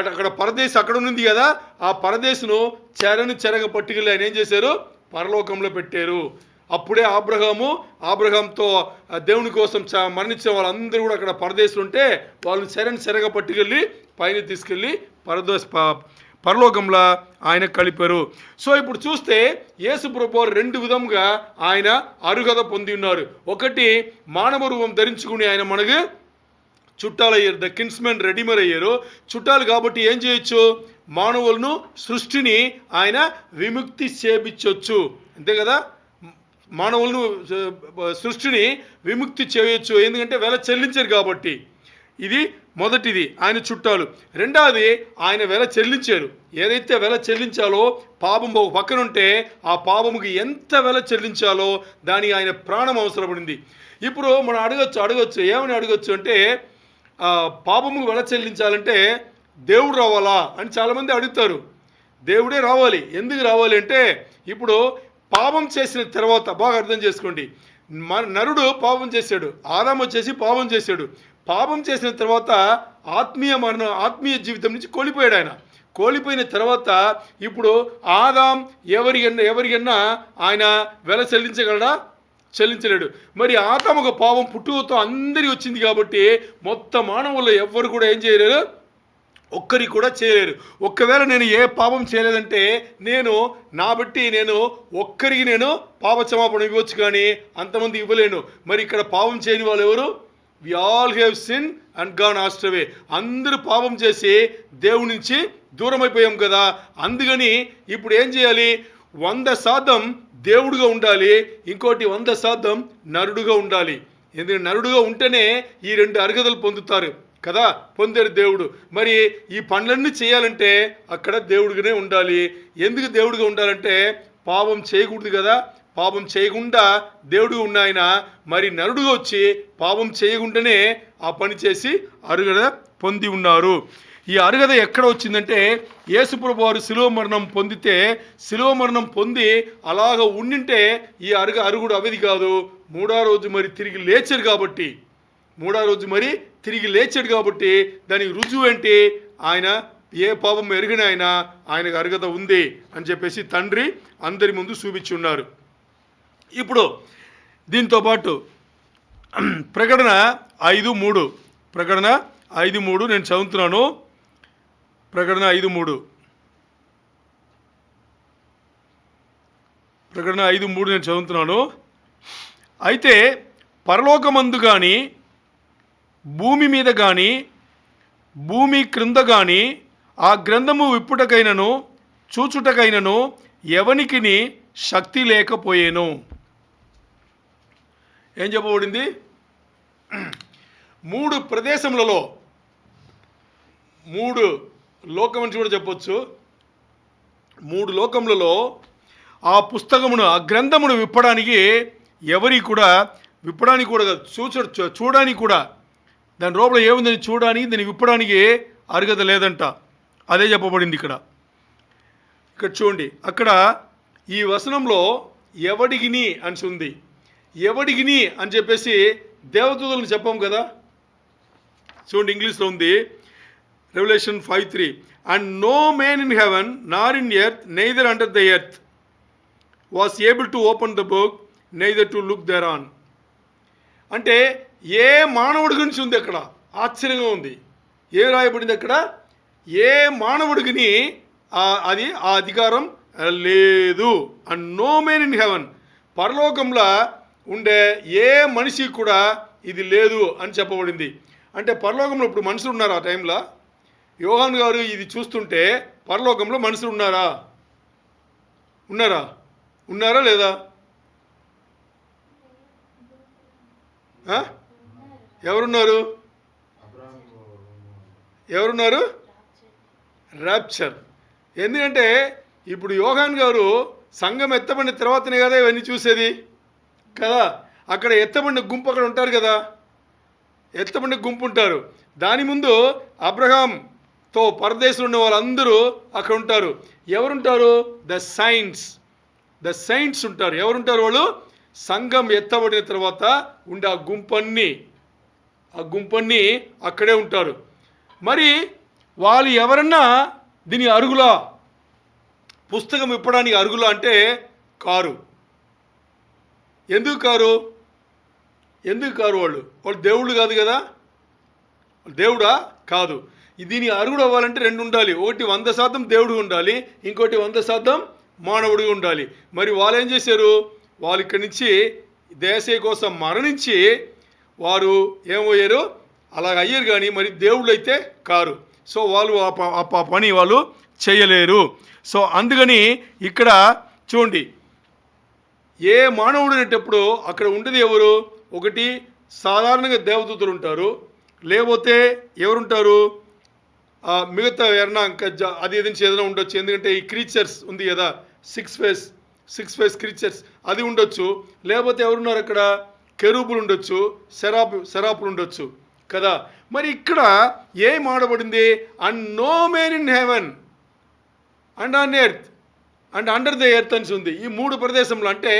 అక్కడ పరదేశం అక్కడ ఉంది కదా, ఆ పరదేశును చెరగా పట్టుకెళ్ళి ఆయన ఏం చేశారు? పరలోకంలో పెట్టారు. అప్పుడే అబ్రహాంతో దేవుని కోసం మరణించిన వాళ్ళందరూ కూడా అక్కడ పరదేశులు ఉంటే వాళ్ళు చెరగా పట్టుకెళ్ళి పైన తీసుకెళ్ళి పరలోకంలో ఆయన కలిపారు. సో ఇప్పుడు చూస్తే యేసు ప్రభువు 2 విధంగా ఆయన అర్హత పొంది ఉన్నారు. ఒకటి, మానవ రూపం ధరించుకుని ఆయన మనకు చుట్టాలు అయ్యారు, ద కిన్స్మెన్ రెడీమర్ అయ్యారు. చుట్టాలు కాబట్టి ఏం చేయొచ్చు? మానవులను సృష్టిని ఆయన విముక్తి చేయించవచ్చు, అంతే కదా? మానవులను సృష్టిని విముక్తి చేయొచ్చు, ఎందుకంటే వెల చెల్లించారు కాబట్టి. ఇది మొదటిది, ఆయన చుట్టాలు. రెండవది, ఆయన వెల చెల్లించారు. ఏదైతే వెల చెల్లించాలో, పాపం ఒక పక్కన ఉంటే ఆ పాపముకి ఎంత వెల చెల్లించాలో దానికి ఆయన ప్రాణం అవసరపడింది. ఇప్పుడు మనం అడగచ్చు ఏమని అడగచ్చు అంటే, పాపముకు వెల చెల్లించాలంటే దేవుడు రావాలా అని చాలామంది అడుగుతారు. దేవుడే రావాలి. ఎందుకు రావాలి అంటే, ఇప్పుడు పాపం చేసిన తర్వాత బాగా అర్థం చేసుకోండి, నరుడు పాపం చేశాడు, ఆదాము వచ్చేసి పాపం చేశాడు. పాపం చేసిన తర్వాత ఆత్మీయ జీవితం నుంచి కోల్పోయాడు ఆయన. కోల్పోయిన తర్వాత ఇప్పుడు ఆదాం ఎవరికన్నా ఆయన వెల చెల్లించగలడా? చెల్లించలేడు. మరి ఆదాము ఒక పాపం పుట్టుకతో అందరికీ వచ్చింది కాబట్టి మొత్తం మానవుల్లో ఎవ్వరు కూడా ఏం చేయలేరు, ఒక్కరికి కూడా చేయలేరు. ఒక్కవేళ నేను ఏ పాపం చేయలేదంటే నేను ఒక్కరికి పాప క్షమాపణ ఇవ్వచ్చు, కానీ అంతమంది ఇవ్వలేను. మరి ఇక్కడ పాపం చేయని వాళ్ళు ఎవరు? We all have sin and gone astray. అందరూ పాపం చేసి దేవుడి నుంచి దూరం అయిపోయాం కదా. అందుకని ఇప్పుడు ఏం చేయాలి? 100% దేవుడుగా ఉండాలి, ఇంకోటి 100% నరుడుగా ఉండాలి. ఎందుకంటే నరుడుగా ఉంటేనే ఈ 2 అర్హతలు పొందుతారు కదా, పొందారు దేవుడు. మరి ఈ పనులన్నీ చేయాలంటే అక్కడ దేవుడిగానే ఉండాలి. ఎందుకు దేవుడిగా ఉండాలంటే పాపం చేయకూడదు కదా. పాపం చేయకుండా దేవుడుగా ఉన్న ఆయన మరి నరుడుగా వచ్చి పాపం చేయకుండానే ఆ పని చేసి అర్హత పొంది ఉన్నారు. ఈ అర్హత ఎక్కడ వచ్చిందంటే, యేసుప్రభు వారు శిలువ మరణం పొందితే, శిలువ మరణం పొంది అలాగ ఉండింటే ఈ అరుగుడు అవిది కాదు. 3వ రోజు మరి తిరిగి లేచాడు కాబట్టి, 3వ రోజు మరి తిరిగి లేచాడు కాబట్టి దానికి రుజువు ఏంటి? ఆయన ఏ పాపం ఎరిగిన ఆయనకు అర్హత ఉంది అని చెప్పేసి తండ్రి అందరి ముందు చూపించి ఉన్నారు. ఇప్పుడు దీంతోపాటు ప్రకటన 5:3 ప్రకటన 5:3 నేను చదువుతున్నాను. ప్రకటన 5:3 ప్రకటన 5:3 నేను చదువుతున్నాను. అయితే పరలోకమందు కానీ, భూమి మీద కానీ, భూమి క్రింద కానీ ఆ గ్రంథము విప్పుటకైనను చూచుటకైనను ఎవనికిని శక్తి లేకపోయేను. ఏం చెప్పబడింది? 3 ప్రదేశములలో, 3 లోకం అని కూడా చెప్పొచ్చు, 3 లోకములలో ఆ పుస్తకమును, ఆ గ్రంథమును విప్పడానికి ఎవరి కూడా విప్పడానికి కూడా కాదు, చూడడానికి కూడా, దాని లోపల ఏముందని చూడడానికి, దాన్ని విప్పడానికి అర్హత లేదంట. అదే చెప్పబడింది ఇక్కడ. చూడండి, అక్కడ ఈ వచనంలో ఎవడిగిని అని ఉంది. ఎవడిగిని అని చెప్పేసి దేవదూతలను చెప్పాం కదా. చూడండి, ఇంగ్లీష్లో ఉంది, Revelation 5:3, and no man in heaven nor in earth neither under the earth was able to open the book neither to look thereon. అంటే ఏ మానవుడి గురించి ఉంది అక్కడ, ఆశ్చర్యంగా ఉంది. ఏ రాయబడింది అక్కడ, ఏ మానవుడికి అది ఆ అధికారం లేదు. And no man in heaven, పరలోకంలో ఉండే ఏ మనిషి కూడా ఇది లేదు అని చెప్పబడింది. అంటే పరలోకంలో ఇప్పుడు మనుషులు ఉన్నారు ఆ టైంలో? యోహాన్ గారు ఇది చూస్తుంటే పరలోకంలో మనుషులు ఉన్నారా? ఉన్నారా లేదా? ఎవరున్నారు? ర్యాప్చర్. ఎందుకంటే ఇప్పుడు యోహాన్ గారు సంఘం ఎత్తబడిన తర్వాతనే కదా ఇవన్నీ చూసేది కదా. అక్కడ ఎత్తబడిన గుంపు అక్కడ ఉంటారు కదా, ఎత్తబడిన గుంపు ఉంటారు. దాని ముందు అబ్రహాంతో పరదేశంలో ఉన్న వాళ్ళందరూ అక్కడ ఉంటారు. ఎవరుంటారు? ద సైంట్స్ ఉంటారు. ఎవరుంటారు వాళ్ళు? సంఘం ఎత్తబడిన తర్వాత ఉండే ఆ గుంపన్ని అక్కడే ఉంటారు. మరి వాళ్ళు ఎవరన్నా దీని అరుగులా, పుస్తకం ఇప్పడానికి అరుగులా అంటే కారు. ఎందుకు కారు? వాళ్ళు దేవుళ్ళు కాదు కదా. దేవుడా? కాదు. దీని అరుగుడు అవ్వాలంటే రెండు ఉండాలి. ఒకటి 100% దేవుడు ఉండాలి, ఇంకోటి 100% మానవుడిగా ఉండాలి. మరి వాళ్ళు ఏం చేశారు? వాళ్ళు ఇక్కడి నుంచి దేశం కోసం మరణించి వారు ఏమయ్యారు? అలాగ అయ్యారు, కానీ మరి దేవుళ్ళు అయితే కారు. సో వాళ్ళు ఆ పని వాళ్ళు చేయలేరు. సో అందుకని ఇక్కడ చూడండి, ఏ మానవుడు అనేటప్పుడు అక్కడ ఉండేది ఎవరు? ఒకటి సాధారణంగా దేవదూతలు ఉంటారు, లేకపోతే ఎవరుంటారు? మిగతా ఎవరన్నా ఇంకా అది ఏదైనా ఉండొచ్చు. ఎందుకంటే ఈ క్రీచర్స్ ఉంది కదా, సిక్స్ ఫేస్ క్రీచర్స్, అది ఉండొచ్చు. లేకపోతే ఎవరున్నారు అక్కడ? కెరూబులు ఉండొచ్చు, సెరాపులు ఉండొచ్చు కదా. మరి ఇక్కడ ఏం ఆడబడింది? And no man in heaven and on earth and under the earth అని ఉంది. ఈ మూడు ప్రదేశంలో అంటే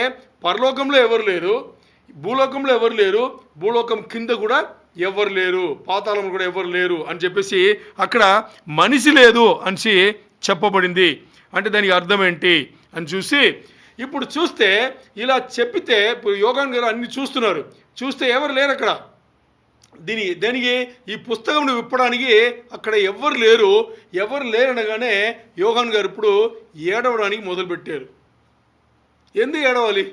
పరలోకంలో ఎవరు లేరు, భూలోకంలో ఎవరు లేరు, భూలోకం కింద కూడా ఎవరు లేరు, పాతాళంలో కూడా ఎవరు లేరు అని చెప్పేసి అక్కడ మనిషి లేదు అని చెప్పబడింది. అంటే దానికి అర్థం ఏంటి అని ఇప్పుడు చూస్తే ఇలా చెప్పితే ఇప్పుడు యోగాన్ గారు అన్ని చూస్తే ఎవరు లేరు అక్కడ. దానికి ఈ పుస్తకం విప్పడానికి అక్కడ ఎవరు లేరనగానే యోగాన్ గారు ఇప్పుడు ఏడవడానికి మొదలుపెట్టారు. ఎందుకు ఏడవాలి?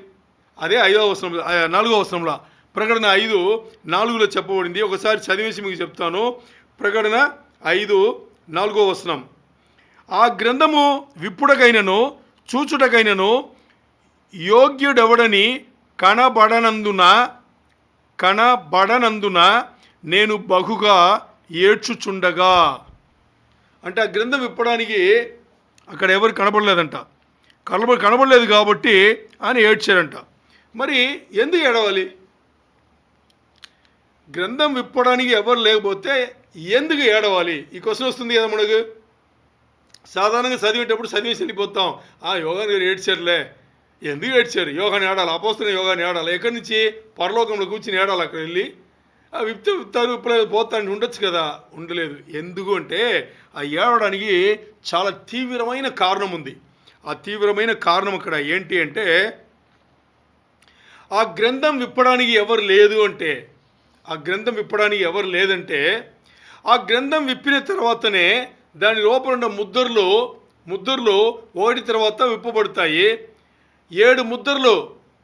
అదే 4వ వచనంలో, ప్రకటన 5:4 చెప్పబడింది. ఒకసారి చదివేసి మీకు చెప్తాను. ప్రకటన 5:4 వచనం, ఆ గ్రంథము విప్పుడకైనను చూచుటకైనను యోగ్యుడెవడని కనబడనందున నేను బహుగా ఏడ్చుచుండగా. అంటే ఆ గ్రంథం విప్పడానికి అక్కడ ఎవరు కనబడలేదంట. కనబడలేదు కాబట్టి ఆయన ఏడ్చారంట. మరి ఎందుకు ఏడవాలి? గ్రంథం విప్పడానికి ఎవరు లేకపోతే ఎందుకు ఏడవాలి? ఈ క్వశ్చన్ వస్తుంది కదా మనకు. సాధారణంగా చదివేటప్పుడు చదివేసి వెళ్ళిపోతాం. యోగాన్ గారు ఏడ్చారులే, ఎందుకు ఏడ్చారు? యోగాని ఏడాలి, అపోస్తున్న యోగాని ఏడాలి. ఎక్కడి నుంచి? పరలోకంలో కూర్చుని ఏడాలి. అక్కడ వెళ్ళి విప్తారు పోతాను ఉండొచ్చు కదా, ఉండలేదు. ఎందుకు అంటే ఆ ఏడవడానికి చాలా తీవ్రమైన కారణం ఉంది. ఆ తీవ్రమైన కారణం అక్కడ ఏంటి అంటే, ఆ గ్రంథం విప్పడానికి ఎవరు లేదంటే, ఆ గ్రంథం విప్పిన తర్వాతనే దాని లోపల ఉన్న ముద్రలు ఒకటి తర్వాత విప్పబడతాయి. 7 ముద్రలు,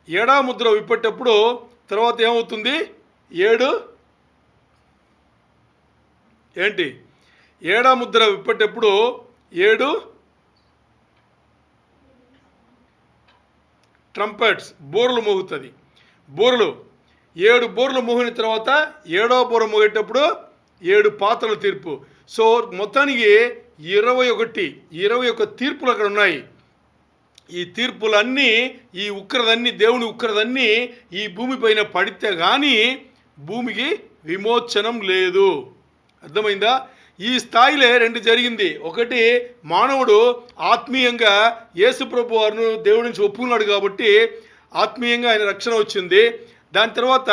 7వ ముద్ర విప్పేటప్పుడు తర్వాత ఏమవుతుంది? 7వ ముద్ర విప్పేటప్పుడు 7 ట్రంపెట్స్, బోర్లు మోగుతుంది. 7 బోర్లు మోగిన తర్వాత 7వ బోర మోగేటప్పుడు 7 పాత్రల తీర్పు. సో మొత్తానికి 21 తీర్పులు అక్కడ ఉన్నాయి. ఈ తీర్పులన్నీ, ఈ ఉగ్రదన్నీ, దేవుని ఉగ్రదన్నీ ఈ భూమిపైన పడితే కానీ భూమికి విమోచనం లేదు. అర్థమైందా? ఈ స్థాయిలో రెండు జరిగింది. ఒకటి, మానవుడు ఆత్మీయంగా యేసుప్రభు వారిని దేవుడి నుంచి ఒప్పుకున్నాడు కాబట్టి ఆత్మీయంగా ఆయన రక్షణ వచ్చింది. దాని తర్వాత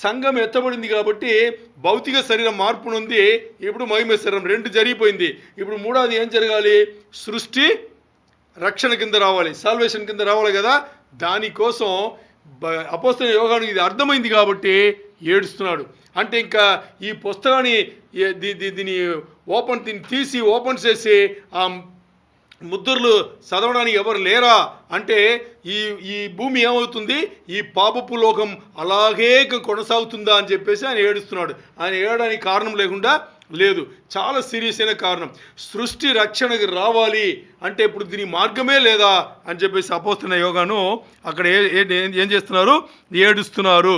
సంఘం ఎత్తబడింది కాబట్టి భౌతిక శరీరం మార్పు ఉంది. ఇప్పుడు మహిమ శరీరం, రెండు జరిగిపోయింది. ఇప్పుడు మూడవది ఏం జరగాలి? సృష్టి రక్షణ కింద రావాలి, సాల్వేషన్ కింద రావాలి కదా. దానికోసం అపోస్తలుల యోహానుకి ఇది అర్థమైంది కాబట్టి ఏడుస్తున్నాడు. అంటే ఇంకా ఈ పుస్తకాన్ని దీన్ని తీసి ఓపెన్ చేసి ఆ ముద్రలు చదవడానికి ఎవరు లేరా అంటే ఈ భూమి ఏమవుతుంది? ఈ పాపపు లోకం అలాగే కొనసాగుతుందా అని చెప్పేసి ఆయన ఏడుస్తున్నాడు. ఆయన ఏడడానికి కారణం లేకుండా లేదు, చాలా సీరియస్ అయిన కారణం. సృష్టి రక్షణకు రావాలి అంటే ఇప్పుడు దీని మార్గమే లేదా అని చెప్పేసి అపోస్తలుల యోహాను అక్కడ ఏం చేస్తున్నారు? ఏడుస్తున్నారు.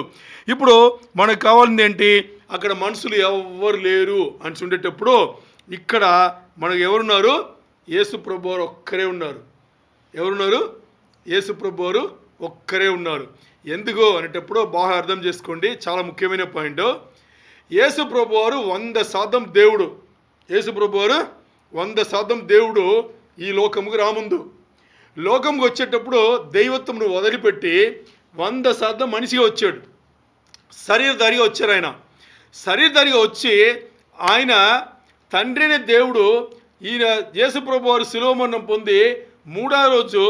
ఇప్పుడు మనకు కావాల్సింది ఏంటి? అక్కడ మనుషులు ఎవరు లేరు అని ఉండేటప్పుడు ఇక్కడ మనకు ఎవరున్నారు? యేసు ప్రభువారు ఒక్కరే ఉన్నారు. ఎవరున్నారు? యేసు ప్రభువారు ఒక్కరే ఉన్నారు. ఎందుకు అనేటప్పుడు బాగా అర్థం చేసుకోండి, చాలా ముఖ్యమైన పాయింట్. యేసు ప్రభువారు 100% దేవుడు. యేసు ప్రభువారు 100% దేవుడు. ఈ లోకముకు రాముందు లోకముకు వచ్చేటప్పుడు దైవత్వమును వదిలిపెట్టి 100% మనిషిగా వచ్చాడు. శరీరధారిగా వచ్చారు. ఆయన శరీరధారిగా వచ్చి ఆయన తండ్రిని దేవుడు. ఈయన యేసుప్రభు వారు శిలువ మరణం పొంది మూడో రోజు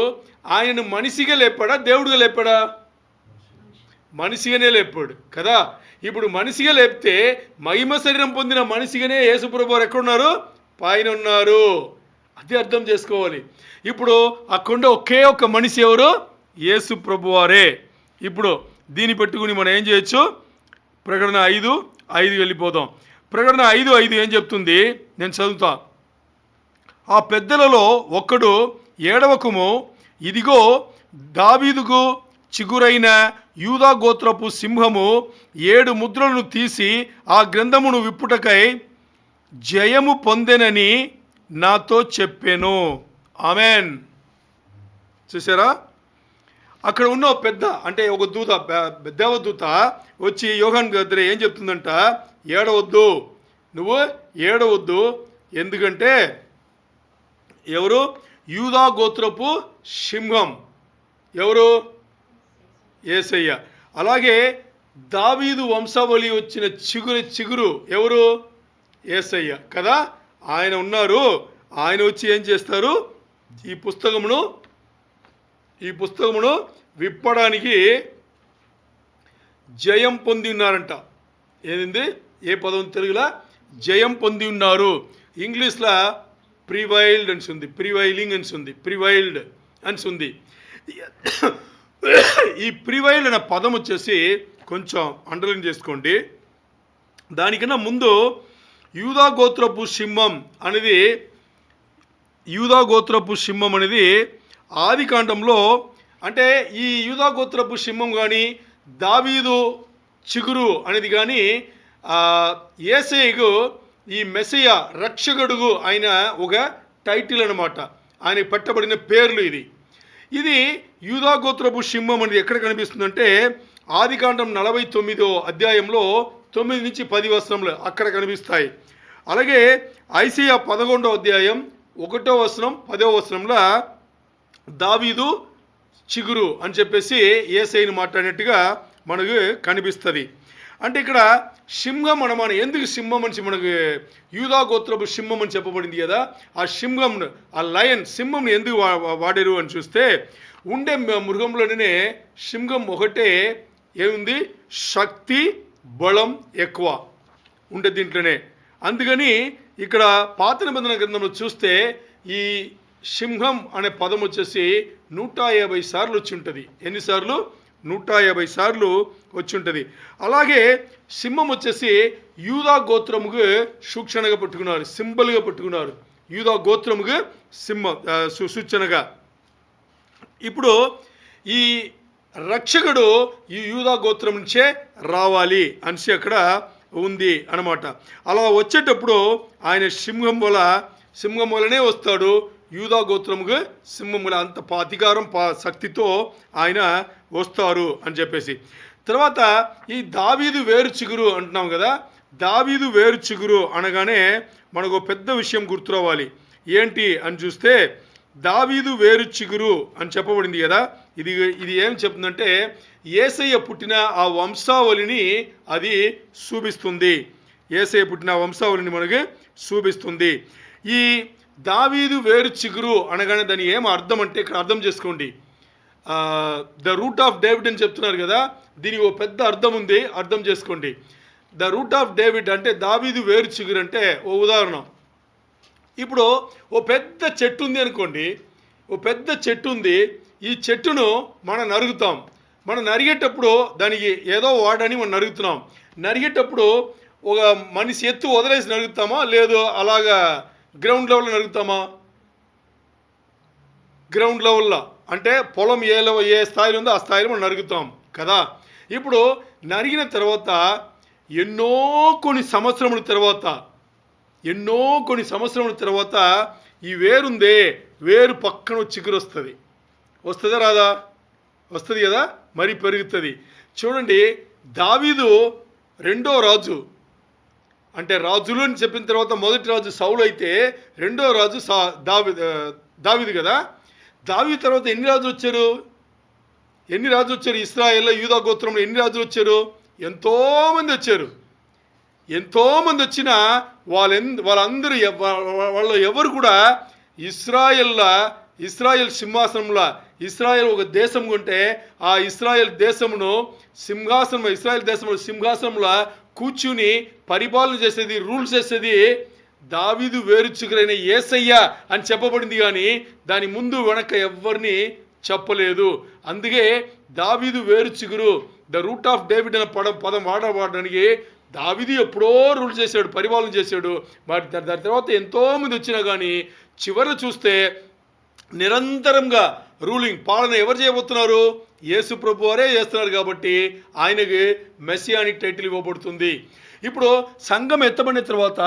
ఆయనను మనిషిగా లేపాడా, దేవుడిగా లేపాడా? మనిషిగానే లేపాడు కదా. ఇప్పుడు మనిషిగా లేపితే మహిమ శరీరం పొందిన మనిషిగానే యేసుప్రభు వారు ఎక్కడున్నారు? పైన ఉన్నారు. అది అర్థం చేసుకోవాలి. ఇప్పుడు అక్కడ ఒకే ఒక్క మనిషి ఎవరు? యేసు ప్రభు వారే. ఇప్పుడు దీన్ని పెట్టుకుని మనం ఏం చేయొచ్చు? ప్రకటన 5:5 వెళ్ళిపోదాం. ప్రకటన 5:5 ఏం చెప్తుంది? నేను చదువుతా. ఆ పెద్దలలో ఒక్కడు, ఏడవకుము, ఇదిగో దావీదుకు చిగురైన యూదా గోత్రపు సింహము 7 ముద్రలను తీసి ఆ గ్రంథమును విప్పుటకై జయము పొందెనని నాతో చెప్పెను. ఆమెన్. చూసారా? అక్కడ ఉన్న పెద్ద అంటే ఒక దూత, దేవదూత వచ్చి యోహాను దగ్గర ఏం చెప్తుందంట? ఏడవద్దు, నువ్వు ఏడవద్దు. ఎందుకంటే ఎవరు? యూదా గోత్రపు సింహం. ఎవరు? యేసయ్య. అలాగే దావీదు వంశావళి వచ్చిన చిగురు ఎవరు? యేసయ్య కదా. ఆయన ఉన్నారు. ఆయన వచ్చి ఏం చేస్తారు? ఈ పుస్తకమును విప్పడానికి జయం పొంది ఉన్నారంట. ఏంది? ఏ పదం తెలుగులో? జయం పొంది ఉన్నారు. ఇంగ్లీష్లో ప్రివైల్డ్ అని ఉంది, ప్రివైలింగ్ అని ఉంది, ప్రివైల్డ్ అని ఉంది. ఈ ప్రివైల్డ్ అనే పదం వచ్చేసి కొంచెం అండర్లైన్ చేసుకోండి. దానికన్నా ముందు యూదా గోత్రపు సింహం అనేది ఆది కాండంలో, అంటే ఈ యూదా గోత్రపు సింహం కానీ దావీదు చిగురు అనేది కానీ యేసయ్యకు ఈ మెస్సయ్య రక్షకుడు ఆయన ఒక టైటిల్ అన్నమాట. ఆయన పెట్టబడిన పేర్లు. ఇది యూదా గోత్రపు సింహం అనేది ఎక్కడ కనిపిస్తుందంటే ఆది కాండం 49వ అధ్యాయంలో 9 నుంచి 10 వచనంలో అక్కడ కనిపిస్తాయి. అలాగే ఐసియా 11వ అధ్యాయం 1వ వచనం 10వ వచనంలో దావీదు చిగురు అని చెప్పేసి యేసయ్యను మాట్లాడినట్టుగా మనకు కనిపిస్తుంది. అంటే ఇక్కడ సింహం అనమాట. ఎందుకు సింహం అని మనకు యూదా గోత్రపు సింహం అని చెప్పబడింది కదా. ఆ సింహం, ఆ లయన్ సింహంని ఎందుకు వాడారు అని చూస్తే ఉండే మృగంలోనే సింహం ఒకటే ఏముంది? శక్తి, బలం ఎక్కువ ఉండే దీంట్లోనే. అందుకని ఇక్కడ పాత నిబంధన గ్రంథంలో చూస్తే ఈ సింహం అనే పదం వచ్చేసి 150 సార్లు వచ్చి ఉంటుంది. ఎన్నిసార్లు? 150 సార్లు వచ్చి ఉంటుంది. అలాగే సింహం వచ్చేసి యూదా గోత్రముకు సూచనగా పట్టుకున్నారు, సింబల్గా పట్టుకున్నారు. యూదా గోత్రముకు సింహం సూచనగా. ఇప్పుడు ఈ రక్షకుడు ఈ యూదా గోత్రం నుంచే రావాలి అనేసి అక్కడ ఉంది అన్నమాట. అలా వచ్చేటప్పుడు ఆయన సింహం వలనే వస్తాడు. యూదా గోత్రముగా సింహముల అంత అధికారం శక్తితో ఆయన వస్తారు అని చెప్పేసి. తర్వాత ఈ దావీదు వేరు చిగురు అంటున్నాం కదా. దావీదు వేరు చిగురు అనగానే మనకు పెద్ద విషయం గుర్తురావాలి. ఏంటి అని చూస్తే దావీదు వేరు చిగురు అని చెప్పబడింది కదా. ఇది ఏం చెప్తుందంటే యేసయ్య పుట్టిన ఆ వంశావళిని అది చూపిస్తుంది. యేసయ్య పుట్టిన వంశావళిని మనకి చూపిస్తుంది. ఈ దావీదు వేరు చిగురు అనగానే దాని ఏం అర్థం అంటే ఇక్కడ అర్థం చేసుకోండి. ద రూట్ ఆఫ్ డేవిడ్ అని చెప్తున్నారు కదా. దీనికి ఓ పెద్ద అర్థం ఉంది, అర్థం చేసుకోండి. ద రూట్ ఆఫ్ డేవిడ్ అంటే దావీదు వేరు చిగురు అంటే ఓ ఉదాహరణ. ఇప్పుడు ఓ పెద్ద చెట్టు ఉంది అనుకోండి. ఓ పెద్ద చెట్టు ఉంది. ఈ చెట్టును మనం నరుగుతాం. మనం నరిగేటప్పుడు దానికి ఏదో వాడని మనం నరుగుతున్నాం. నరిగేటప్పుడు ఒక మనిషి ఎత్తు వదిలేసి నరుగుతామా, లేదు అలాగా గ్రౌండ్ లెవెల్లో నరుగుతామా? గ్రౌండ్ లెవెల్లో అంటే పొలం ఏ స్థాయిలో ఉందో ఆ స్థాయిలో మనం నరుగుతాం కదా. ఇప్పుడు నరిగిన తర్వాత కొన్ని సంవత్సరముల తర్వాత ఈ వేరుందే, వేరు పక్కన చిగురు వస్తుందా రాదా? వస్తుంది కదా, మరి పెరుగుతుంది. చూడండి, దావీదు రెండో రాజు, అంటే రాజులు అని చెప్పిన తర్వాత మొదటి రాజు సౌలు అయితే రెండో రాజు దావీదు కదా. దావీదు తర్వాత ఎన్ని రాజులు వచ్చారు? ఇశ్రాయేల్లో యూదా గోత్రంలో ఎన్ని రాజులు వచ్చారు? ఎంతోమంది వచ్చినా వాళ్ళందరూ వాళ్ళు ఎవరు కూడా ఇశ్రాయేల్ సింహాసనంలో, ఇశ్రాయేల్ ఒక దేశం ఉంటే ఆ ఇశ్రాయేల్ దేశంలో సింహాసనంలో కూర్చుని పరిపాలన చేసేది, రూల్స్ చేసేది దావీదు వేరు చిగురైన యేసయ్య అని చెప్పబడింది. కానీ దాని ముందు వెనక ఎవరిని చెప్పలేదు. అందుకే దావీదు వేరు చిగురు, ద రూట్ ఆఫ్ డేవిడ్ అనే పదం వాడడానికి దావీదు ఎప్పుడో రూల్ చేశాడు, పరిపాలన చేశాడు. మరి దాని తర్వాత ఎంతోమంది వచ్చినా కానీ చివరి చూస్తే నిరంతరంగా పాలన ఎవరు చేయబోతున్నారు? యేసు ప్రభు వారే చేస్తున్నారు. కాబట్టి ఆయనకి మెస్సియానిక్ టైటిల్ ఇవ్వబడుతుంది. ఇప్పుడు సంఘం ఎత్తబడిన తర్వాత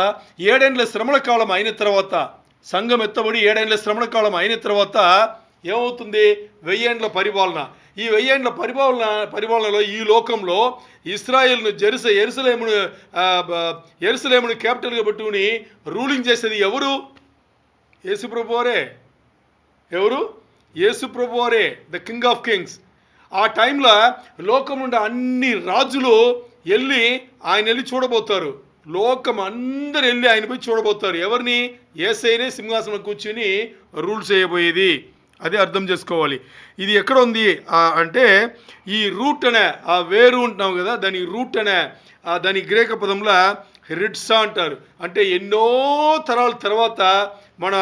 7 ఏళ్ల శ్రమల కాలం అయిన తర్వాత, సంఘం ఎత్తబడి 7 ఏళ్ల శ్రమల కాలం అయిన తర్వాత ఏమవుతుంది? 1000 ఏండ్ల పరిపాలన. ఈ 1000 ఏండ్ల పరిపాలనలో ఈ లోకంలో ఇశ్రాయేల్ను యెరూషలేమును క్యాపిటల్గా పెట్టుకుని రూలింగ్ చేసేది ఎవరు? యేసు ప్రభు వారే. ఎవరు? యేసు ప్రభు వారే, ద కింగ్ ఆఫ్ కింగ్స్. ఆ టైంలో లోకం నుండి అన్ని రాజులు ఆయన వెళ్ళి చూడబోతారు. లోకం అందరు వెళ్ళి ఆయన పోయి చూడబోతారు. ఎవరిని? యేసయ్యనే సింహాసనం కూర్చుని రూల్ చేయబోయేది. అదే అర్థం చేసుకోవాలి. ఇది ఎక్కడ ఉంది అంటే ఈ రూట్ అనే ఆ వేరు ఉంటున్నాం కదా, దాని రూట్ అనే దాని గ్రీక పదంలో రిడ్సా అంటారు. అంటే ఎన్నో తరాల తర్వాత మన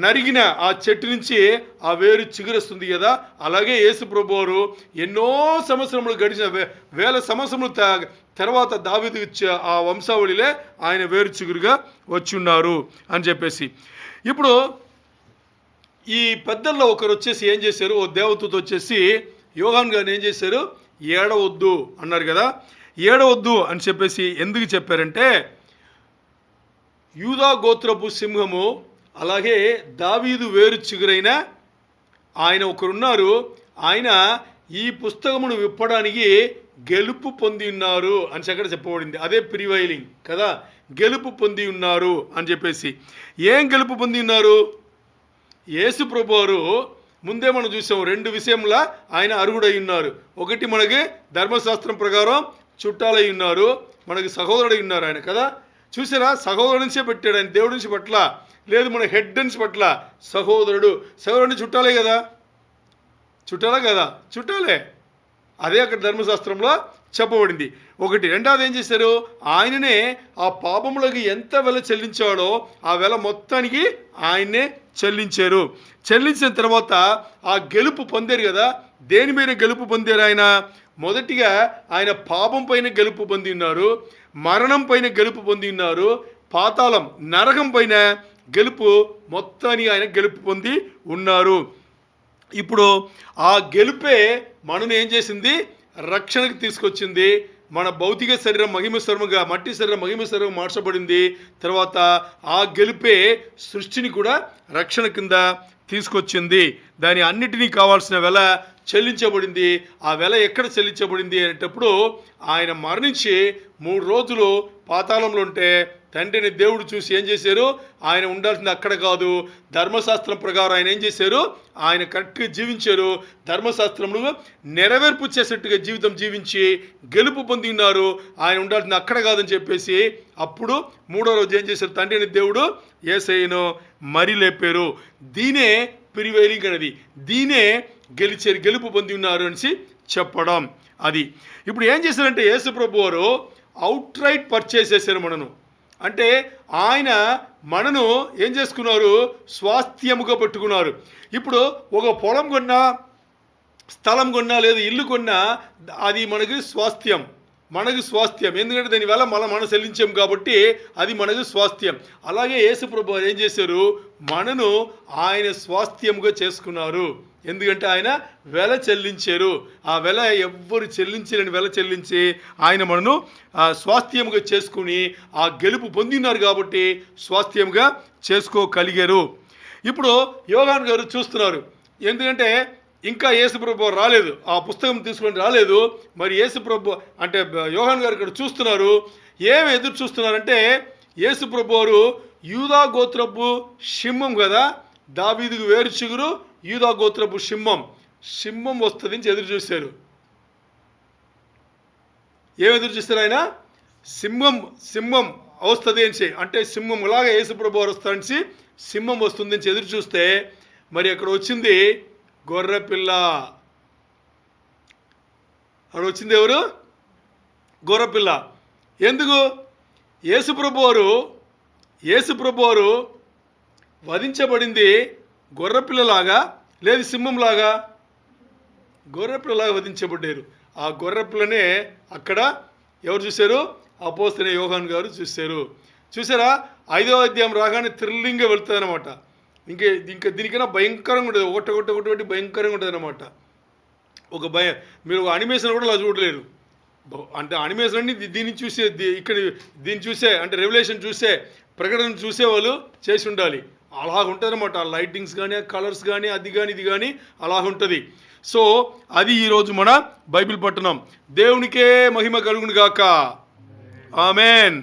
నరిగిన ఆ చెట్టు నుంచి ఆ వేరు చిగురొస్తుంది కదా. అలాగే యేసు ప్రభువారు ఎన్నో సంవత్సరములు గడిచిన 1000 సంవత్సరముల తర్వాత దావీదు ఆ వంశావళిలే ఆయన వేరు చిగురుగా వచ్చి ఉన్నారు అని చెప్పేసి. ఇప్పుడు ఈ పెద్దల్లో ఒకరు వచ్చేసి ఏం చేశారు? ఓ దేవదూత వచ్చేసి యోహాను గారిని ఏం చేశారు? ఏడవద్దు అన్నారు కదా. ఏడవద్దు అని చెప్పేసి ఎందుకు చెప్పారంటే, యూదా గోత్రపు సింహము అలాగే దావీదు వేరు చిగురైన ఆయన ఒకరున్నారు. ఆయన ఈ పుస్తకమును విప్పడానికి గెలుపు పొంది ఉన్నారు అని అక్కడ చెప్పబడింది. అదే ప్రివైలింగ్ కదా, గెలుపు పొంది ఉన్నారు అని చెప్పేసి. ఏం గెలుపు పొంది ఉన్నారు? యేసు ప్రభువారు ముందే మనం చూసాం 2 విషయంలో ఆయన అర్హుడై ఉన్నారు. ఒకటి మనకి ధర్మశాస్త్రం ప్రకారం చుట్టాలై ఉన్నారు, మనకి సహోదరుడై ఉన్నారు ఆయన కదా. చూసారా, సహోదరుడి నుంచే పెట్టాడు ఆయన, దేవుడి నుంచి పట్ల లేదు, మన హెడ్ నుంచి పట్ల సహోదరుడిని చుట్టాలే కదా. చుట్టాలే. అదే అక్కడ ధర్మశాస్త్రంలో చెప్పబడింది. ఒకటి. రెండవది ఏం చేశారు? ఆయననే ఆ పాపములకు ఎంత వెల చెల్లించాడో ఆ వెల మొత్తానికి ఆయన్నే చెల్లించారు. చెల్లించిన తర్వాత ఆ గెలుపు పొందారు కదా. దేని మీద గెలుపు పొందారు ఆయన? మొదటిగా ఆయన పాపం పైన గెలుపు పొంది ఉన్నారు, మరణం పైన గెలుపు పొంది ఉన్నారు, పాతాళం నరకం పైన గెలుపు మొత్తాన్ని ఆయన గెలుపు పొంది ఉన్నారు. ఇప్పుడు ఆ గెలుపే మనను ఏం చేసింది? రక్షణకు తీసుకొచ్చింది. మన భౌతిక శరీరం మహిమ శరీరంగా, మట్టి శరీరం మహిమ శరీరం మార్చబడింది. తర్వాత ఆ గెలుపే సృష్టిని కూడా రక్షణ కింద తీసుకొచ్చింది. దాని అన్నిటినీ కావాల్సిన వెల చెల్లించబడింది. ఆ వెల ఎక్కడ చెల్లించబడింది అనేటప్పుడు ఆయన మరణించి 3 రోజులు పాతాళంలో ఉంటే తండ్రిని దేవుడు చూసి ఏం చేశారు, ఆయన ఉండాల్సింది అక్కడ కాదు, ధర్మశాస్త్రం ప్రకారం ఆయన ఏం చేశారు, ఆయన కరెక్ట్గా జీవించారు. ధర్మశాస్త్రంలో నెరవేర్పు చేసేట్టుగా జీవితం జీవించి గెలుపు పొంది ఉన్నారు. ఆయన ఉండాల్సింది అక్కడ కాదని చెప్పేసి అప్పుడు 3వ రోజు ఏం చేశారు, తండ్రిని దేవుడు యేసయ్యను మరి లేపారు. దీనే ప్రివైలింగ్ అనేది, దీనే గెలుపు పొంది ఉన్నారు అనేసి చెప్పడం. అది ఇప్పుడు ఏం చేశారంటే యేసు ప్రభు వారు అవుట్ రైట్ పర్చేస్ చేశారు మనను. అంటే ఆయన మనను ఏం చేసుకున్నారు, స్వాస్థ్యముగా పెట్టుకున్నారు. ఇప్పుడు ఒక పొలం కొన్నా, స్థలం కొన్నా, లేదా ఇల్లు కొన్నా అది మనకి స్వాస్థ్యం. ఎందుకంటే దానివల్ల మనం చెల్లించాం కాబట్టి అది మనకు స్వాస్థ్యం. అలాగే యేసు ప్రభు ఏం చేశారు, మనను ఆయన స్వాస్థ్యముగా చేసుకున్నారు. ఎందుకంటే ఆయన వెల చెల్లించారు. ఆ వెల ఎవ్వరు చెల్లించలేని వెల చెల్లించి ఆయన మనను స్వాస్థ్యముగా చేసుకుని ఆ గెలుపు పొందినారు కాబట్టి స్వాస్థ్యముగా చేసుకోగలిగారు. ఇప్పుడు యోహాన్ గారు చూస్తున్నారు, ఎందుకంటే ఇంకా యేసుప్రభు రాలేదు, ఆ పుస్తకం తీసుకొని రాలేదు. మరి యేసుప్రభు అంటే యోహాన్ గారు ఇక్కడ చూస్తున్నారు. ఏమి ఎదురు చూస్తున్నారంటే యేసుప్రభు వారు యూదా గోత్రపు సింహం కదా, దావీదుకు వేరు చిగురు, యూదా గోత్రపు సింహం వస్తుంది అని ఎదురు చూశారు. ఏం ఎదురు చూస్తారు, ఆయన సింహం వస్తుంది అని, అంటే సింహంలాగా యేసుప్రభు వారు వస్తారని, సింహం వస్తుంది అని ఎదురు చూస్తే మరి అక్కడ వచ్చింది గొర్రెపిల్ల. అక్కడ వచ్చింది ఎవరు, గొర్రెపిల్ల. ఎందుకు, యేసుప్రభు వారు వధించబడింది గొర్రెపిల్లలాగా లేదు సింహంలాగా? గొర్రెపిల్లలాగా వధించబడ్డారు. ఆ గొర్రెపిల్లనే అక్కడ ఎవరు చూశారు, అపోస్తలుడైన యోహాన్ గారు చూశారు. చూసారా, 5వ అధ్యాయం రాగానే థ్రిల్లింగ్గా వెళ్తుంది అనమాట. ఇంకా దీనికైనా భయంకరంగా ఉంటుంది, ఒకటి భయంకరంగా ఉంటుంది అనమాట. ఒక భయం, మీరు అనిమేషన్ కూడా అలా చూడలేరు. అంటే అనిమేషన్ అన్ని దీన్ని చూసే అంటే రెవల్యూషన్ చూసే, ప్రకటన చూసే వాళ్ళు చేసి ఉండాలి. అలాగ ఉంటుంది అనమాట. ఆ లైటింగ్స్ కానీ, ఆ కలర్స్ కానీ, అది కానీ ఇది కానీ అలాగ ఉంటుంది. సో అది ఈరోజు మన బైబిల్ పట్టణం. దేవునికే మహిమ కలుగును గాక. ఆమెన్.